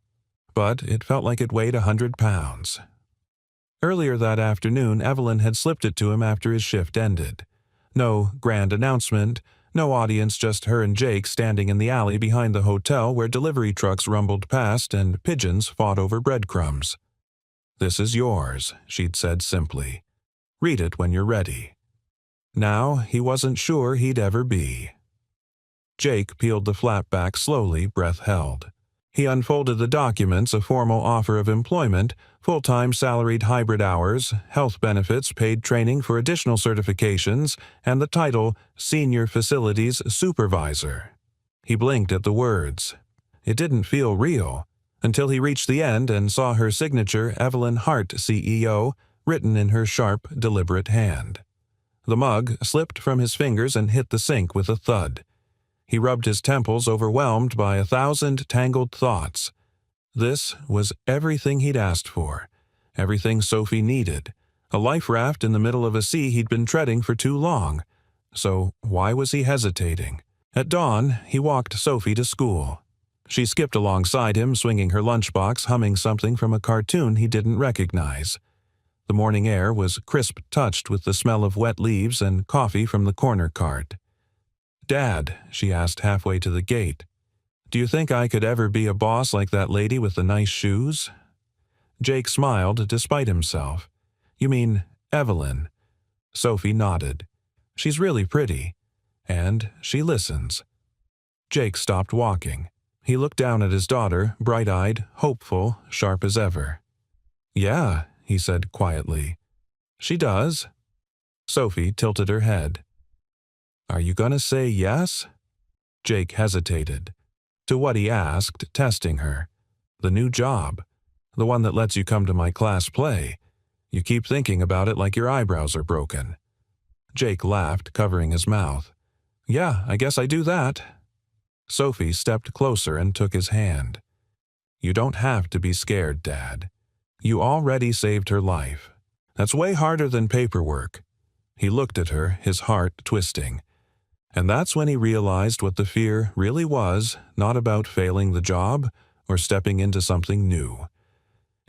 but it felt like it weighed 100 pounds. Earlier that afternoon, Evelyn had slipped it to him after his shift ended. No grand announcement, no audience, just her and Jake standing in the alley behind the hotel where delivery trucks rumbled past and pigeons fought over breadcrumbs. "This is yours," she'd said simply. "Read it when you're ready." Now he wasn't sure he'd ever be. Jake peeled the flap back slowly, breath held. He unfolded the documents: a formal offer of employment, full-time salaried hybrid hours, health benefits, paid training for additional certifications, and the title Senior Facilities Supervisor. He blinked at the words. It didn't feel real, until he reached the end and saw her signature, Evelyn Hart, CEO, written in her sharp, deliberate hand. The mug slipped from his fingers and hit the sink with a thud. He rubbed his temples, overwhelmed by 1,000 tangled thoughts. This was everything he'd asked for, everything Sophie needed, a life raft in the middle of a sea he'd been treading for too long. So why was he hesitating? At dawn, he walked Sophie to school. She skipped alongside him, swinging her lunchbox, humming something from a cartoon he didn't recognize. The morning air was crisp-touched with the smell of wet leaves and coffee from the corner cart. "Dad," she asked halfway to the gate, "do you think I could ever be a boss like that lady with the nice shoes?" Jake smiled despite himself. "You mean Evelyn?" Sophie nodded. "She's really pretty. And she listens." Jake stopped walking. He looked down at his daughter, bright-eyed, hopeful, sharp as ever. "Yeah," he said quietly. "She does." Sophie tilted her head. "Are you gonna say yes?" Jake hesitated. To what he asked, testing her. "The new job. The one that lets you come to my class play. You keep thinking about it like your eyebrows are broken." Jake laughed, covering his mouth. "Yeah, I guess I do that." Sophie stepped closer and took his hand. "You don't have to be scared, Dad. You already saved her life. That's way harder than paperwork." He looked at her, his heart twisting. And that's when he realized what the fear really was, not about failing the job or stepping into something new.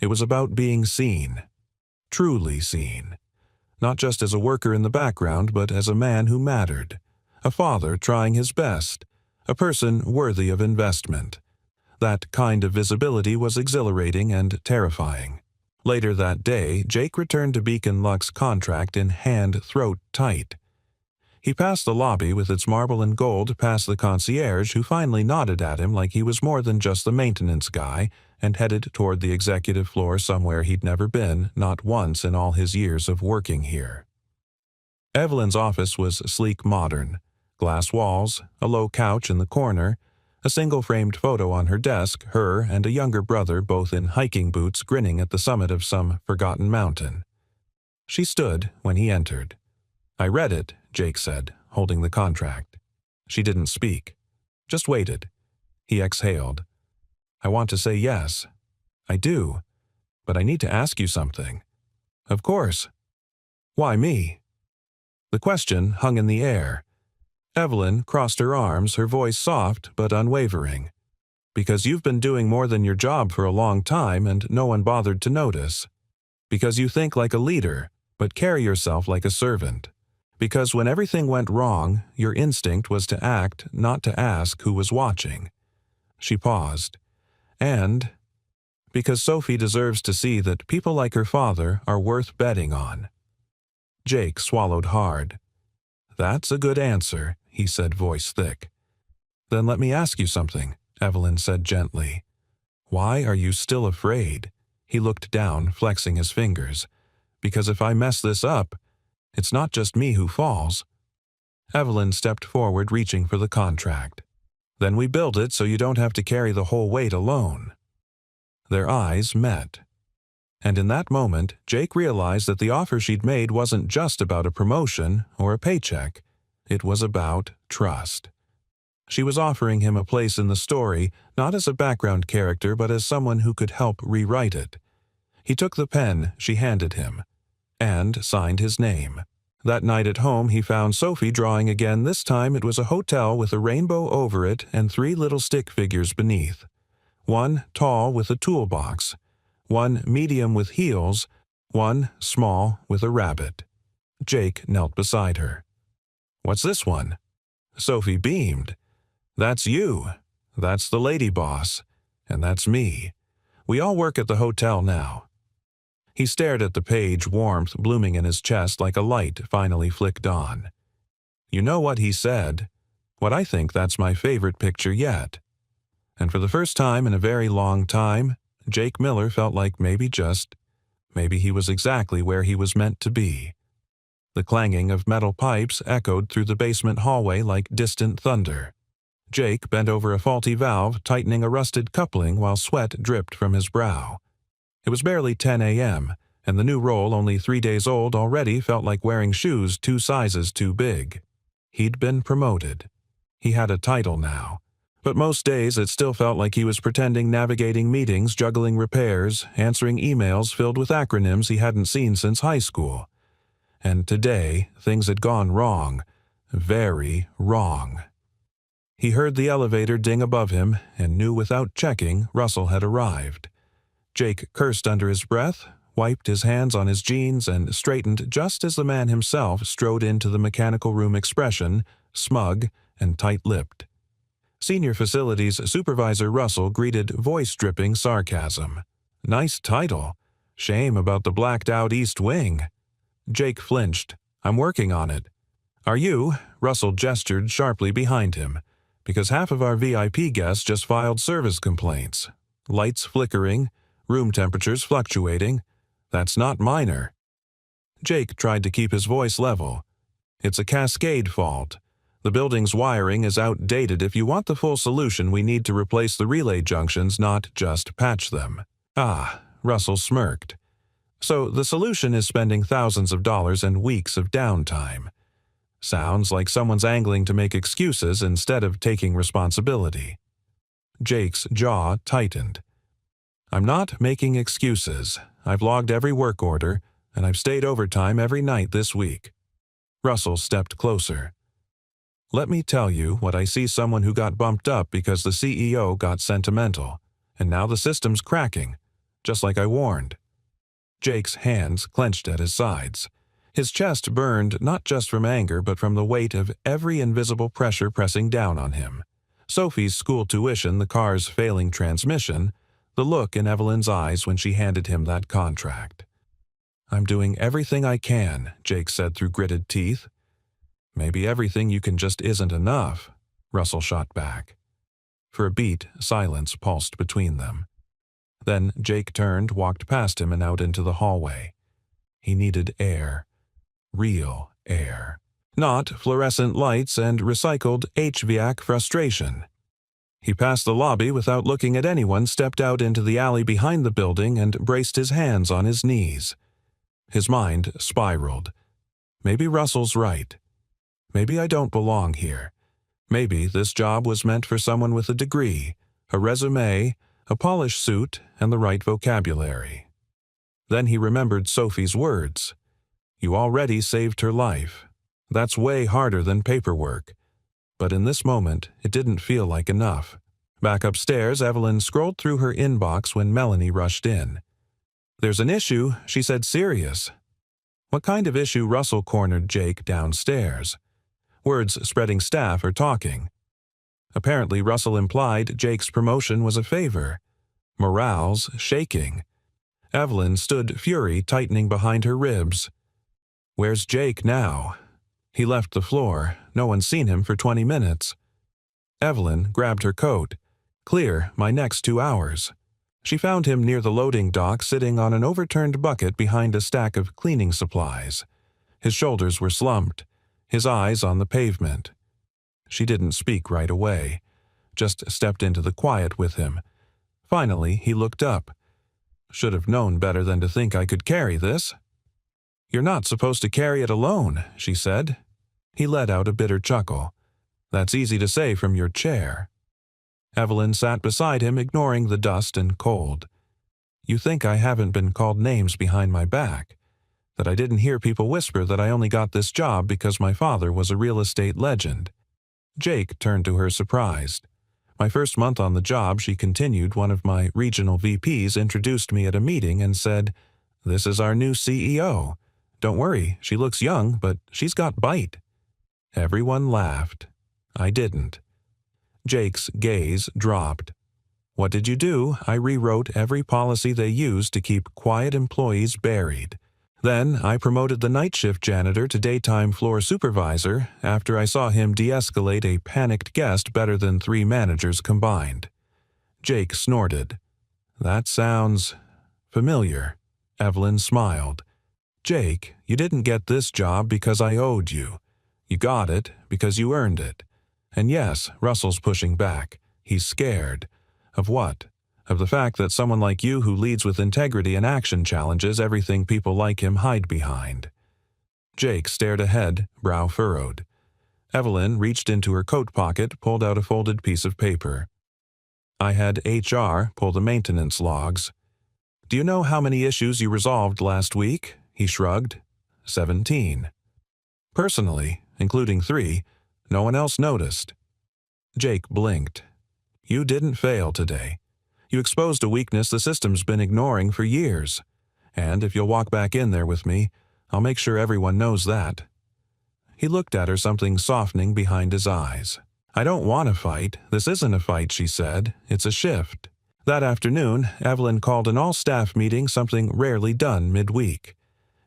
It was about being seen. Truly seen. Not just as a worker in the background, but as a man who mattered. A father trying his best. A person worthy of investment. That kind of visibility was exhilarating and terrifying. Later that day, Jake returned to Beacon Luck's contract in hand throat tight. He passed the lobby with its marble and gold past the concierge, who finally nodded at him like he was more than just the maintenance guy, and headed toward the executive floor somewhere he'd never been, not once in all his years of working here. Evelyn's office was sleek modern. Glass walls, a low couch in the corner, a single-framed photo on her desk, her and a younger brother both in hiking boots grinning at the summit of some forgotten mountain. She stood when he entered. "I read it," Jake said, holding the contract. She didn't speak. Just waited. He exhaled. "I want to say yes. I do. But I need to ask you something." "Of course." "Why me?" The question hung in the air. Evelyn crossed her arms, her voice soft but unwavering. "Because you've been doing more than your job for a long time and no one bothered to notice. Because you think like a leader, but carry yourself like a servant. Because when everything went wrong, your instinct was to act, not to ask who was watching." She paused. "And because Sophie deserves to see that people like her father are worth betting on." Jake swallowed hard. "That's a good answer," he said, voice thick. "Then let me ask you something," Evelyn said gently. "Why are you still afraid?" He looked down, flexing his fingers. "Because if I mess this up, it's not just me who falls." Evelyn stepped forward, reaching for the contract. "Then we build it so you don't have to carry the whole weight alone." Their eyes met. And in that moment, Jake realized that the offer she'd made wasn't just about a promotion or a paycheck. It was about trust. She was offering him a place in the story, not as a background character, but as someone who could help rewrite it. He took the pen she handed him and signed his name. That night at home, he found Sophie drawing again. This time it was a hotel with a rainbow over it and 3 little stick figures beneath. One tall with a toolbox, one medium with heels, one small with a rabbit. Jake knelt beside her. "What's this one?" Sophie beamed. "That's you. That's the lady boss. And that's me. We all work at the hotel now." He stared at the page, warmth blooming in his chest like a light finally flicked on. "You know what he said? What I think that's my favorite picture yet." And for the first time in a very long time, Jake Miller felt like maybe he was exactly where he was meant to be. The clanging of metal pipes echoed through the basement hallway like distant thunder. Jake bent over a faulty valve, tightening a rusted coupling while sweat dripped from his brow. It was barely 10 a.m., and the new role, only 3 days old, already felt like wearing shoes 2 sizes too big. He'd been promoted. He had a title now. But most days it still felt like he was pretending, navigating meetings, juggling repairs, answering emails filled with acronyms he hadn't seen since high school. And today, things had gone wrong. Very wrong. He heard the elevator ding above him and knew without checking Russell had arrived. Jake cursed under his breath, wiped his hands on his jeans, and straightened just as the man himself strode into the mechanical room, expression smug and tight-lipped. Senior Facilities Supervisor Russell greeted voice-dripping sarcasm. "Nice title. Shame about the blacked-out East Wing." Jake flinched. "I'm working on it." "Are you?" Russell gestured sharply behind him. "Because half of our VIP guests just filed service complaints. Lights flickering, room temperatures fluctuating. That's not minor." Jake tried to keep his voice level. "It's a cascade fault. The building's wiring is outdated. If you want the full solution, we need to replace the relay junctions, not just patch them." "Ah," Russell smirked. "So the solution is spending thousands of dollars and weeks of downtime. Sounds like someone's angling to make excuses instead of taking responsibility." Jake's jaw tightened. "I'm not making excuses. I've logged every work order, and I've stayed overtime every night this week." Russell stepped closer. "Let me tell you what I see: someone who got bumped up because the CEO got sentimental, and now the system's cracking, just like I warned." Jake's hands clenched at his sides. His chest burned not just from anger but from the weight of every invisible pressure pressing down on him. Sophie's school tuition, the car's failing transmission, the look in Evelyn's eyes when she handed him that contract. "I'm doing everything I can," Jake said through gritted teeth. "Maybe everything you can just isn't enough," Russell shot back. For a beat, silence pulsed between them. Then Jake turned, walked past him and out into the hallway. He needed air. Real air. Not fluorescent lights and recycled HVAC frustration. He passed the lobby without looking at anyone, stepped out into the alley behind the building, and braced his hands on his knees. His mind spiraled. Maybe Russell's right. Maybe I don't belong here. Maybe this job was meant for someone with a degree, a resume, a polished suit, and the right vocabulary. Then he remembered Sophie's words. "You already saved her life. That's way harder than paperwork." But in this moment, it didn't feel like enough. Back upstairs, Evelyn scrolled through her inbox when Melanie rushed in. "There's an issue," she said, serious. What kind of issue? Russell cornered Jake downstairs. Words spreading staff are talking. Apparently, Russell implied Jake's promotion was a favor. Morale's shaking. Evelyn stood, fury tightening behind her ribs. "Where's Jake now?" "He left the floor. No one's seen him for 20 minutes. Evelyn grabbed her coat. "Clear, my next 2 hours." She found him near the loading dock, sitting on an overturned bucket behind a stack of cleaning supplies. His shoulders were slumped, his eyes on the pavement. She didn't speak right away, just stepped into the quiet with him. Finally, he looked up. "Should have known better than to think I could carry this." "You're not supposed to carry it alone," she said. He let out a bitter chuckle. "That's easy to say from your chair." Evelyn sat beside him, ignoring the dust and cold. "You think I haven't been called names behind my back? That I didn't hear people whisper that I only got this job because my father was a real estate legend?" Jake turned to her, surprised. "My first month on the job," she continued, "one of my regional VPs introduced me at a meeting and said, 'This is our new CEO. Don't worry, she looks young, but she's got bite.'" Everyone laughed. I didn't. Jake's gaze dropped. "What did you do?" "I rewrote every policy they used to keep quiet employees buried. Then I promoted the night shift janitor to daytime floor supervisor after I saw him de-escalate a panicked guest better than 3 managers combined." Jake snorted. "That sounds familiar." Evelyn smiled. "Jake, you didn't get this job because I owed you. You got it because you earned it. And yes, Russell's pushing back. He's scared. Of what? of the fact that someone like you who leads with integrity and action challenges everything people like him hide behind. Jake stared ahead, brow furrowed. Evelyn reached into her coat pocket, pulled out a folded piece of paper. I had HR pull the maintenance logs. Do you know how many issues you resolved last week? He shrugged. 17. Personally, including 3, no one else noticed. Jake blinked. You didn't fail today. You exposed a weakness the system's been ignoring for years. And if you'll walk back in there with me, I'll make sure everyone knows that. He looked at her, something softening behind his eyes. I don't want to fight. This isn't a fight, she said. It's a shift. That afternoon, Evelyn called an all-staff meeting, something rarely done midweek.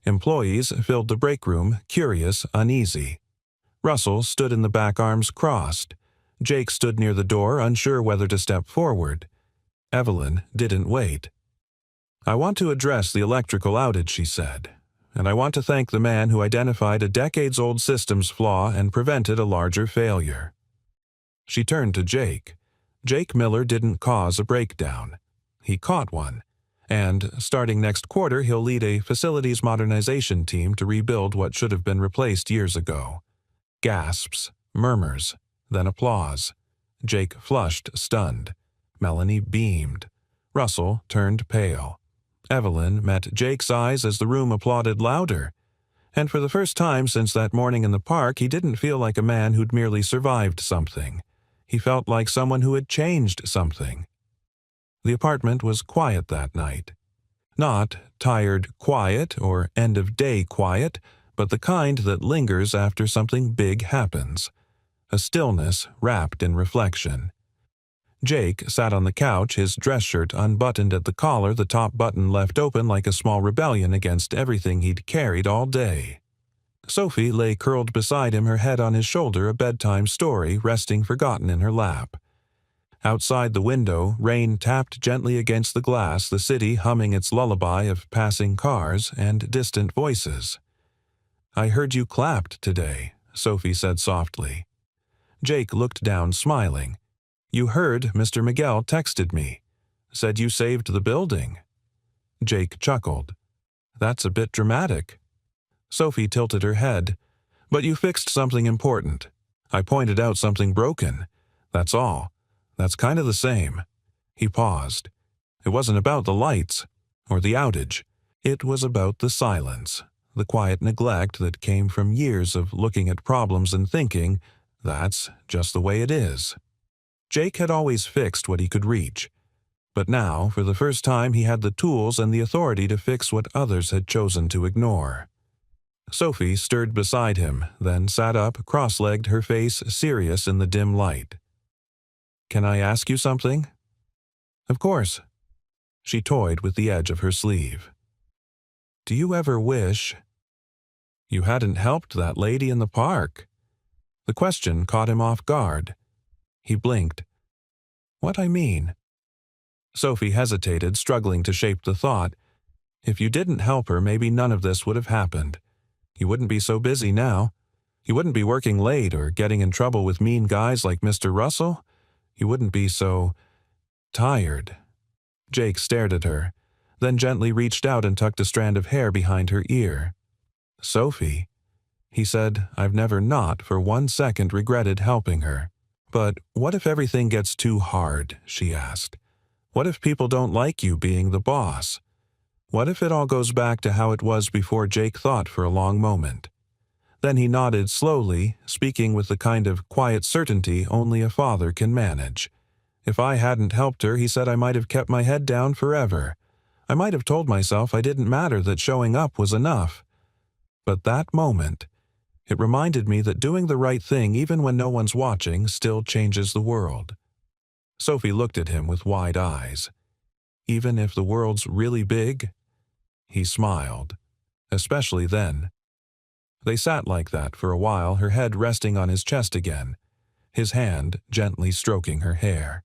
Employees filled the break room, curious, uneasy. Russell stood in the back, arms crossed. Jake stood near the door, unsure whether to step forward. Evelyn didn't wait. I want to address the electrical outage, she said, and I want to thank the man who identified a decades-old systems flaw and prevented a larger failure. She turned to Jake. Jake Miller didn't cause a breakdown. He caught one. And, starting next quarter, he'll lead a facilities modernization team to rebuild what should have been replaced years ago. Gasps, murmurs, then applause. Jake flushed, stunned. Melanie beamed. Russell turned pale. Evelyn met Jake's eyes as the room applauded louder. And for the first time since that morning in the park, he didn't feel like a man who'd merely survived something. He felt like someone who had changed something. The apartment was quiet that night. Not tired quiet or end-of-day quiet, but the kind that lingers after something big happens. A stillness wrapped in reflection. Jake sat on the couch, his dress shirt unbuttoned at the collar, the top button left open like a small rebellion against everything he'd carried all day. Sophie lay curled beside him, her head on his shoulder, a bedtime story resting forgotten in her lap. Outside the window, rain tapped gently against the glass, the city humming its lullaby of passing cars and distant voices. I heard you clapped today, Sophie said softly. Jake looked down, smiling. You heard Mr. Miguel texted me. Said you saved the building. Jake chuckled. That's a bit dramatic. Sophie tilted her head. But you fixed something important. I pointed out something broken. That's all. That's kind of the same. He paused. It wasn't about the lights or the outage. It was about the silence, the quiet neglect that came from years of looking at problems and thinking, that's just the way it is. Jake had always fixed what he could reach. But now, for the first time, he had the tools and the authority to fix what others had chosen to ignore. Sophie stirred beside him, then sat up, cross-legged, her face serious in the dim light. Can I ask you something? Of course. She toyed with the edge of her sleeve. Do you ever wish you hadn't helped that lady in the park? The question caught him off guard. He blinked. What I mean? Sophie hesitated, struggling to shape the thought. If you didn't help her, maybe none of this would have happened. You wouldn't be so busy now. You wouldn't be working late or getting in trouble with mean guys like Mr. Russell. You wouldn't be so tired. Jake stared at her, then gently reached out and tucked a strand of hair behind her ear. Sophie, he said, I've never not for 1 second regretted helping her. But what if everything gets too hard, she asked. What if people don't like you being the boss? What if it all goes back to how it was before? Jake thought for a long moment. Then he nodded slowly, speaking with the kind of quiet certainty only a father can manage. If I hadn't helped her, he said, I might have kept my head down forever. I might have told myself I didn't matter, that showing up was enough. But that moment, it reminded me that doing the right thing, even when no one's watching, still changes the world. Sophie looked at him with wide eyes. Even if the world's really big? He smiled. Especially then. They sat like that for a while, her head resting on his chest again, his hand gently stroking her hair.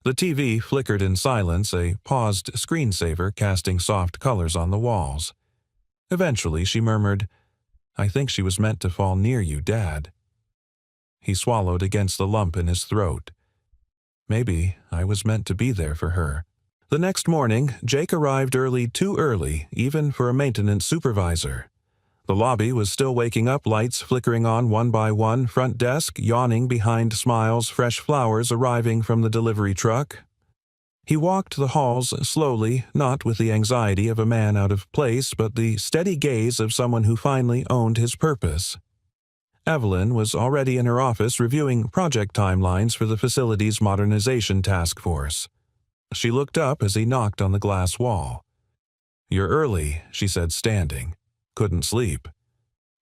The TV flickered in silence, a paused screensaver casting soft colors on the walls. Eventually she murmured, I think she was meant to fall near you, Dad. He swallowed against the lump in his throat. Maybe I was meant to be there for her. The next morning, Jake arrived early, too early, even for a maintenance supervisor. The lobby was still waking up, lights flickering on one by one, front desk yawning behind smiles, fresh flowers arriving from the delivery truck. He walked the halls slowly, not with the anxiety of a man out of place, but the steady gaze of someone who finally owned his purpose. Evelyn was already in her office reviewing project timelines for the facility's modernization task force. She looked up as he knocked on the glass wall. "You're early," she said, standing. "Couldn't sleep."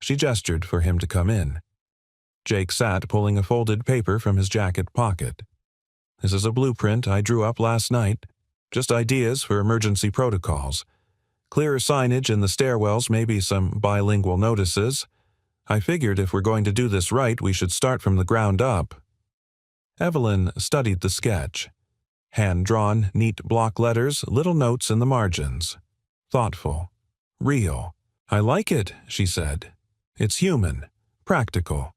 She gestured for him to come in. Jake sat, pulling a folded paper from his jacket pocket. "This is a blueprint I drew up last night. Just ideas for emergency protocols. Clearer signage in the stairwells, maybe some bilingual notices. I figured if we're going to do this right, we should start from the ground up." Evelyn studied the sketch. Hand-drawn, neat block letters, little notes in the margins. Thoughtful. Real. "I like it," she said. "It's human. Practical."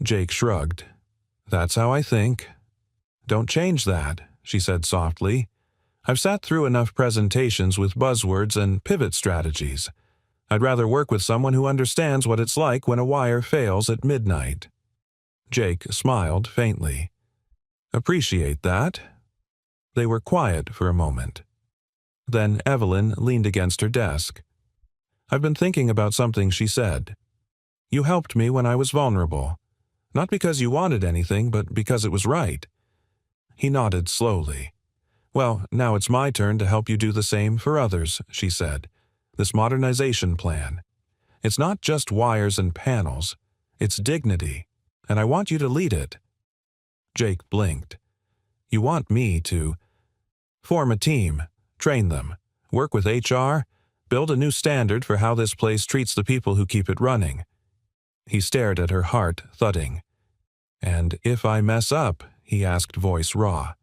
Jake shrugged. "That's how I think." "Don't change that," she said softly. "I've sat through enough presentations with buzzwords and pivot strategies. I'd rather work with someone who understands what it's like when a wire fails at midnight." Jake smiled faintly. "Appreciate that." They were quiet for a moment. Then Evelyn leaned against her desk. "I've been thinking about something," she said. "You helped me when I was vulnerable. Not because you wanted anything, but because it was right." He nodded slowly. "Well, now it's my turn to help you do the same for others," she said. "This modernization plan. It's not just wires and panels. It's dignity, and I want you to lead it." Jake blinked. "You want me to form a team, train them, work with HR, build a new standard for how this place treats the people who keep it running." He stared at her, heart thudding. "And if I mess up?" he asked, voice raw.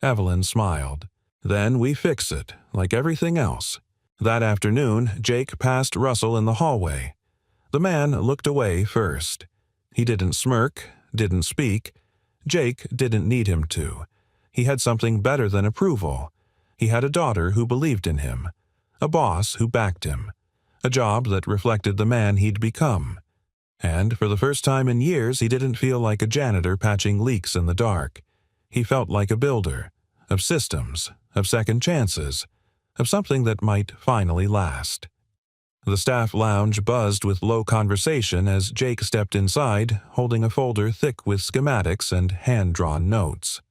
Evelyn smiled. "Then we fix it, like everything else." That afternoon, Jake passed Russell in the hallway. The man looked away first. He didn't smirk, didn't speak. Jake didn't need him to. He had something better than approval. He had a daughter who believed in him, a boss who backed him, a job that reflected the man he'd become. And for the first time in years, he didn't feel like a janitor patching leaks in the dark. He felt like a builder, of systems, of second chances, of something that might finally last. The staff lounge buzzed with low conversation as Jake stepped inside, holding a folder thick with schematics and hand-drawn notes.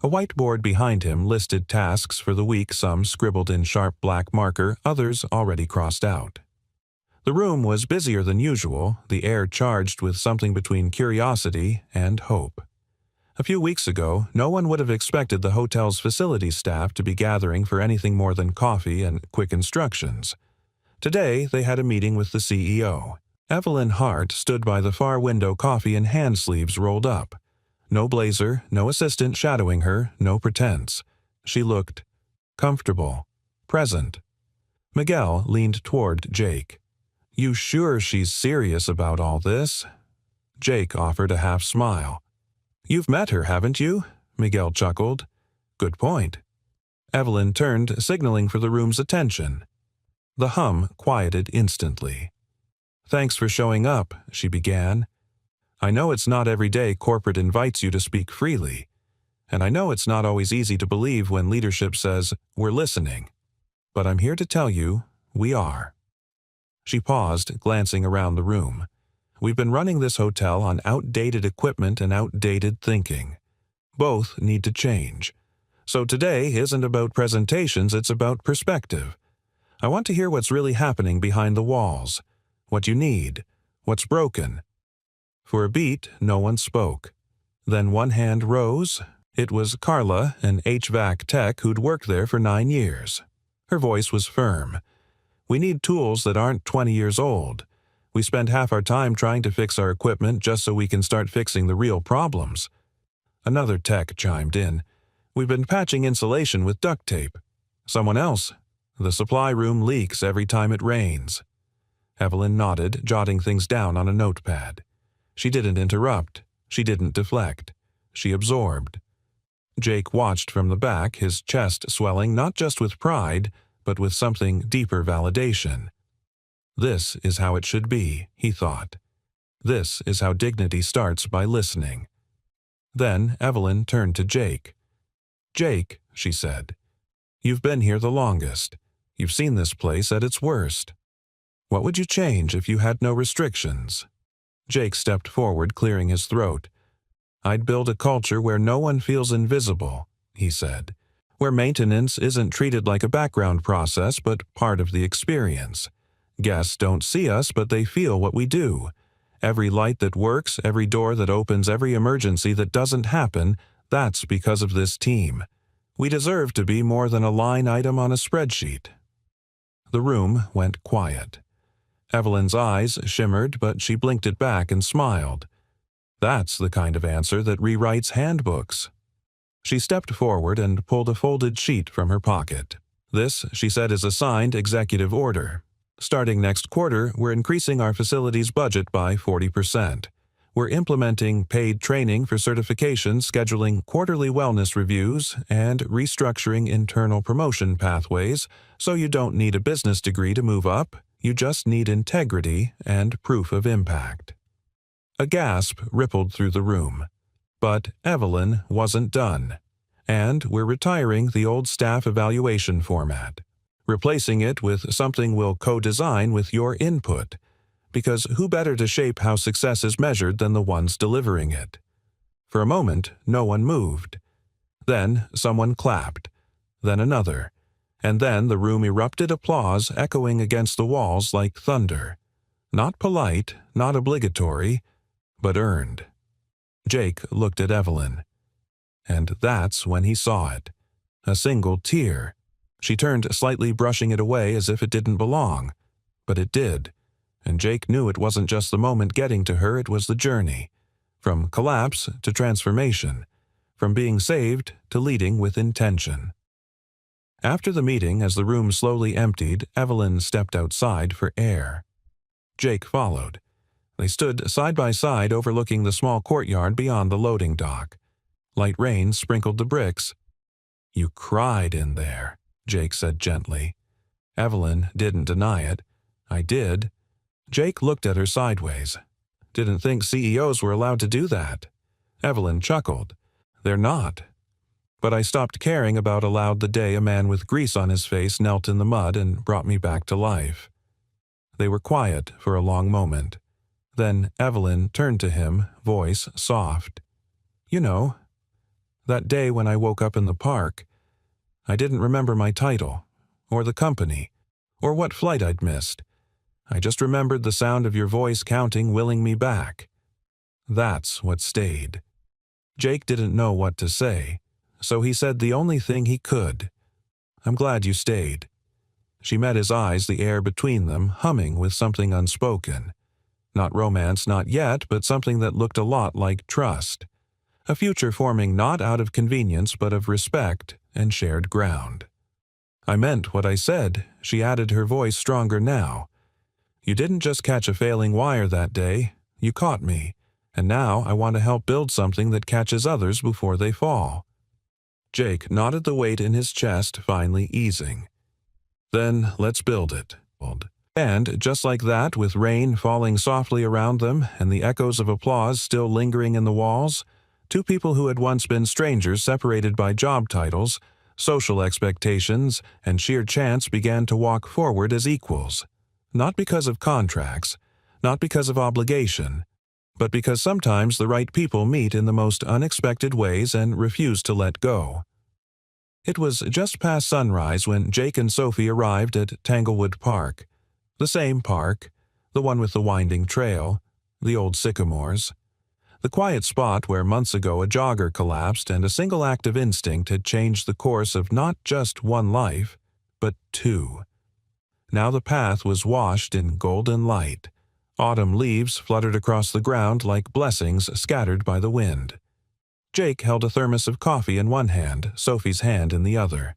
A whiteboard behind him listed tasks for the week, some scribbled in sharp black marker, others already crossed out. The room was busier than usual, the air charged with something between curiosity and hope. A few weeks ago, no one would have expected the hotel's facilities staff to be gathering for anything more than coffee and quick instructions. Today, they had a meeting with the CEO. Evelyn Hart stood by the far window, coffee in hand sleeves rolled up. No blazer, no assistant shadowing her, no pretense. She looked comfortable, present. Miguel leaned toward Jake. "You sure she's serious about all this?" Jake offered a half smile. "You've met her, haven't you?" Miguel chuckled. "Good point." Evelyn turned, signaling for the room's attention. The hum quieted instantly. "Thanks for showing up," she began. "I know it's not every day corporate invites you to speak freely, and I know it's not always easy to believe when leadership says, 'We're listening.' But I'm here to tell you, we are." She paused, glancing around the room. "We've been running this hotel on outdated equipment and outdated thinking. Both need to change. So today isn't about presentations, it's about perspective. I want to hear what's really happening behind the walls, what you need, what's broken." For a beat, no one spoke. Then one hand rose. It was Carla, an HVAC tech who'd worked there for 9 years. Her voice was firm. "We need tools that aren't 20 years old. We spend half our time trying to fix our equipment just so we can start fixing the real problems." Another tech chimed in. "We've been patching insulation with duct tape." Someone else. "The supply room leaks every time it rains." Evelyn nodded, jotting things down on a notepad. She didn't interrupt. She didn't deflect. She absorbed. Jake watched from the back, his chest swelling not just with pride, but with something deeper validation. This is how it should be, he thought. This is how dignity starts by listening. Then Evelyn turned to Jake. "Jake," she said, "you've been here the longest. You've seen this place at its worst. What would you change if you had no restrictions?" Jake stepped forward, clearing his throat. "I'd build a culture where no one feels invisible," he said, "where maintenance isn't treated like a background process but part of the experience. Guests don't see us, but they feel what we do. Every light that works, every door that opens, every emergency that doesn't happen, that's because of this team. We deserve to be more than a line item on a spreadsheet." The room went quiet. Evelyn's eyes shimmered, but she blinked it back and smiled. That's the kind of answer that rewrites handbooks. She stepped forward and pulled a folded sheet from her pocket. "This," she said, "is a signed executive order. Starting next quarter, we're increasing our facilities budget by 40%. We're implementing paid training for certification, scheduling quarterly wellness reviews, and restructuring internal promotion pathways, so you don't need a business degree to move up, you just need integrity and proof of impact." A gasp rippled through the room. But Evelyn wasn't done. "And we're retiring the old staff evaluation format, replacing it with something we'll co-design with your input. Because who better to shape how success is measured than the ones delivering it?" For a moment, no one moved. Then someone clapped. Then another. And then the room erupted applause, echoing against the walls like thunder. Not polite, not obligatory, but earned. Jake looked at Evelyn. And that's when he saw it. A single tear. She turned, slightly brushing it away as if it didn't belong. But it did. And Jake knew it wasn't just the moment getting to her, it was the journey. From collapse to transformation. From being saved to leading with intention. After the meeting, as the room slowly emptied, Evelyn stepped outside for air. Jake followed. They stood side by side overlooking the small courtyard beyond the loading dock. Light rain sprinkled the bricks. "You cried in there," Jake said gently. Evelyn didn't deny it. "I did." Jake looked at her sideways. "Didn't think CEOs were allowed to do that." Evelyn chuckled. "They're not. But I stopped caring about allowed the day a man with grease on his face knelt in the mud and brought me back to life." They were quiet for a long moment. Then Evelyn turned to him, voice soft. "You know, that day when I woke up in the park, I didn't remember my title, or the company, or what flight I'd missed. I just remembered the sound of your voice counting, willing me back. That's what stayed." Jake didn't know what to say, so he said the only thing he could. "I'm glad you stayed." She met his eyes, the air between them humming with something unspoken. Not romance, not yet, but something that looked a lot like trust. A future forming not out of convenience but of respect and shared ground. "I meant what I said," she added, her voice stronger now. "You didn't just catch a failing wire that day, you caught me, and now I want to help build something that catches others before they fall." Jake nodded, the weight in his chest finally easing. "Then let's build it." And just like that, with rain falling softly around them and the echoes of applause still lingering in the walls, two people who had once been strangers separated by job titles, social expectations, and sheer chance began to walk forward as equals. Not because of contracts, not because of obligation, but because sometimes the right people meet in the most unexpected ways and refuse to let go. It was just past sunrise when Jake and Sophie arrived at Tanglewood Park. The same park, the one with the winding trail, the old sycamores. The quiet spot where months ago a jogger collapsed and a single act of instinct had changed the course of not just one life, but two. Now the path was washed in golden light. Autumn leaves fluttered across the ground like blessings scattered by the wind. Jake held a thermos of coffee in one hand, Sophie's hand in the other.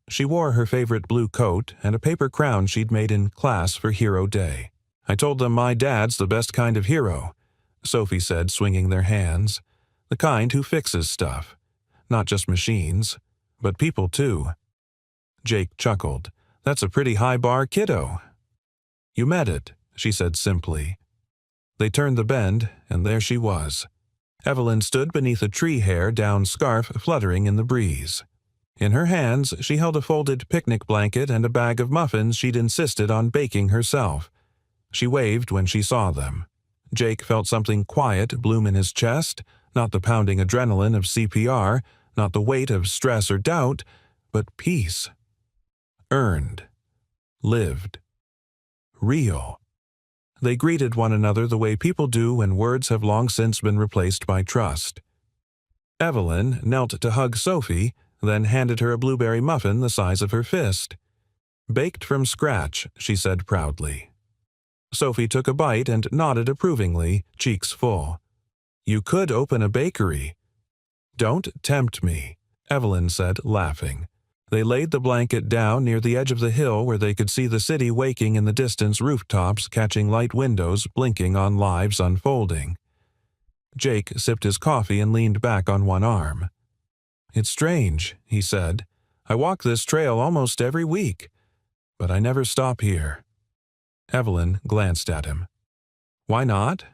She wore her favorite blue coat and a paper crown she'd made in class for Hero Day. "I told them my dad's the best kind of hero," Sophie said, swinging their hands. "The kind who fixes stuff. not just machines, but people too. Jake chuckled. That's a pretty high bar, kiddo. You met it, she said simply. They turned the bend, and there she was. Evelyn stood beneath a tree hair-down scarf fluttering in the breeze. In her hands, she held a folded picnic blanket and a bag of muffins she'd insisted on baking herself. She waved when she saw them. Jake felt something quiet bloom in his chest, not the pounding adrenaline of CPR, not the weight of stress or doubt, but peace. Earned. Lived. Real. They greeted one another the way people do when words have long since been replaced by trust. Evelyn knelt to hug Sophie, then handed her a blueberry muffin the size of her fist. Baked from scratch, she said proudly. Sophie took a bite and nodded approvingly, cheeks full. You could open a bakery. Don't tempt me, Evelyn said, laughing. They laid the blanket down near the edge of the hill where they could see the city waking in the distance, rooftops catching light windows blinking on lives unfolding. Jake sipped his coffee and leaned back on one arm. It's strange, he said. I walk this trail almost every week, but I never stop here. Evelyn glanced at him. Why not?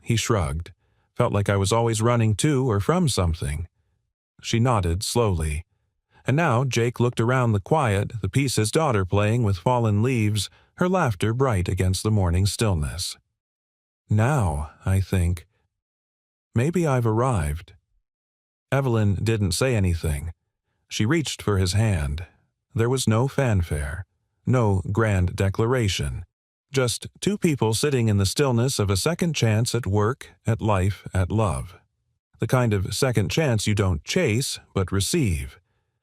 He shrugged. Felt like I was always running to or from something. She nodded slowly. And now Jake looked around the quiet, the piece his daughter playing with fallen leaves, her laughter bright against the morning stillness. Now, I think, maybe I've arrived. Evelyn didn't say anything. She reached for his hand. There was no fanfare, no grand declaration. Just two people sitting in the stillness of a second chance at work, at life, at love. The kind of second chance you don't chase, but receive.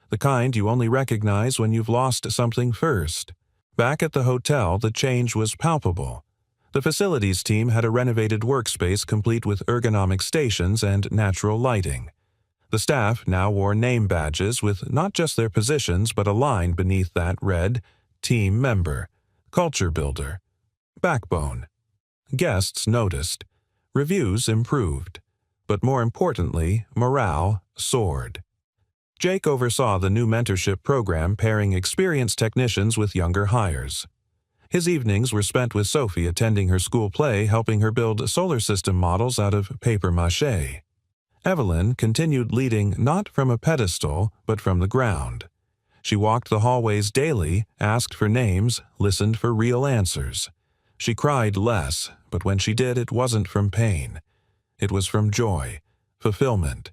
The kind you only recognize when you've lost something first. Back at the hotel, the change was palpable. The facilities team had a renovated workspace complete with ergonomic stations and natural lighting. The staff now wore name badges with not just their positions but a line beneath that read, Team Member, Culture Builder, Backbone. Guests noticed. Reviews improved. But more importantly, morale soared. Jake oversaw the new mentorship program pairing experienced technicians with younger hires. His evenings were spent with Sophie attending her school play, helping her build solar system models out of papier-mâché. Evelyn continued leading not from a pedestal, but from the ground. She walked the hallways daily, asked for names, listened for real answers. She cried less, but when she did, it wasn't from pain. It was from joy, fulfillment,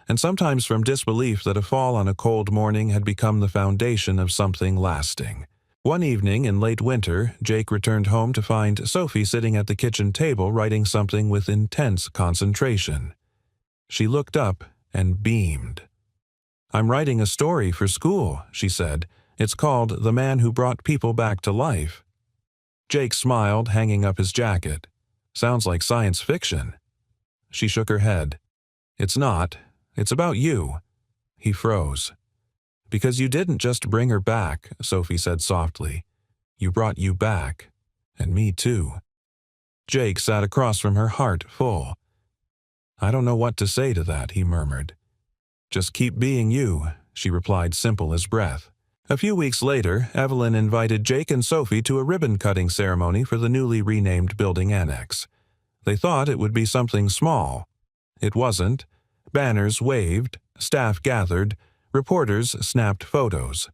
and sometimes from disbelief that a fall on a cold morning had become the foundation of something lasting. One evening in late winter, Jake returned home to find Sophie sitting at the kitchen table writing something with intense concentration. She looked up and beamed. I'm writing a story for school, she said. It's called The Man Who Brought People Back to Life. Jake smiled, hanging up his jacket. Sounds like science fiction. She shook her head. It's not. It's about you. He froze. Because you didn't just bring her back, Sophie said softly. You brought you back. And me too. Jake sat across from her, heart full. I don't know what to say to that, he murmured. Just keep being you, she replied, simple as breath. A few weeks later, Evelyn invited Jake and Sophie to a ribbon-cutting ceremony for the newly renamed building annex. They thought it would be something small. It wasn't. Banners waved, staff gathered, reporters snapped photos.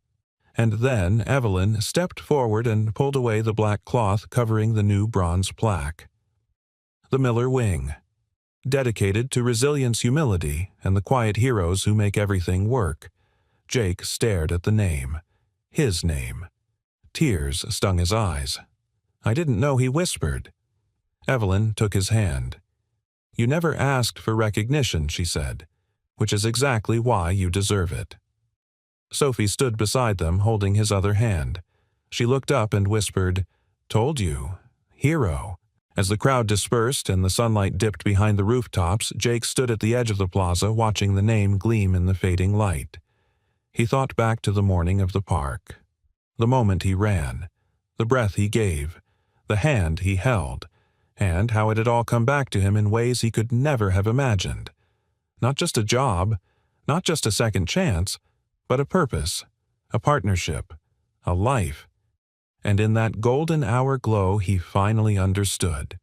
And then Evelyn stepped forward and pulled away the black cloth covering the new bronze plaque. The Miller Wing. Dedicated to resilience, humility, and the quiet heroes who make everything work. Jake stared at the name. His name. Tears stung his eyes. I didn't know, he whispered. Evelyn took his hand. You never asked for recognition, she said, which is exactly why you deserve it. Sophie stood beside them, holding his other hand. She looked up and whispered, Told you. Hero. As the crowd dispersed and the sunlight dipped behind the rooftops, Jake stood at the edge of the plaza, watching the name gleam in the fading light. He thought back to the morning of the park. The moment he ran. The breath he gave. The hand he held. And how it had all come back to him in ways he could never have imagined. Not just a job, Not just a second chance, but a purpose, a partnership, a life. And in that golden hour glow, he finally understood.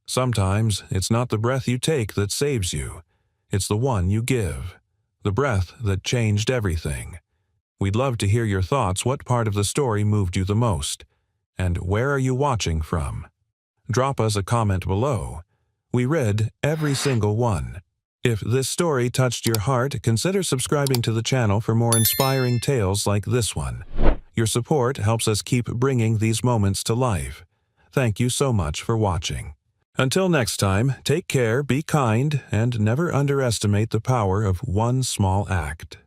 Sometimes it's not the breath you take that saves you. It's the one you give. The breath that changed everything. We'd love to hear your thoughts. What part of the story moved you the most? And where are you watching from? Drop us a comment below. We read every single one. If this story touched your heart, consider subscribing to the channel for more inspiring tales like this one. Your support helps us keep bringing these moments to life. Thank you so much for watching. Until next time, take care, be kind, and never underestimate the power of one small act.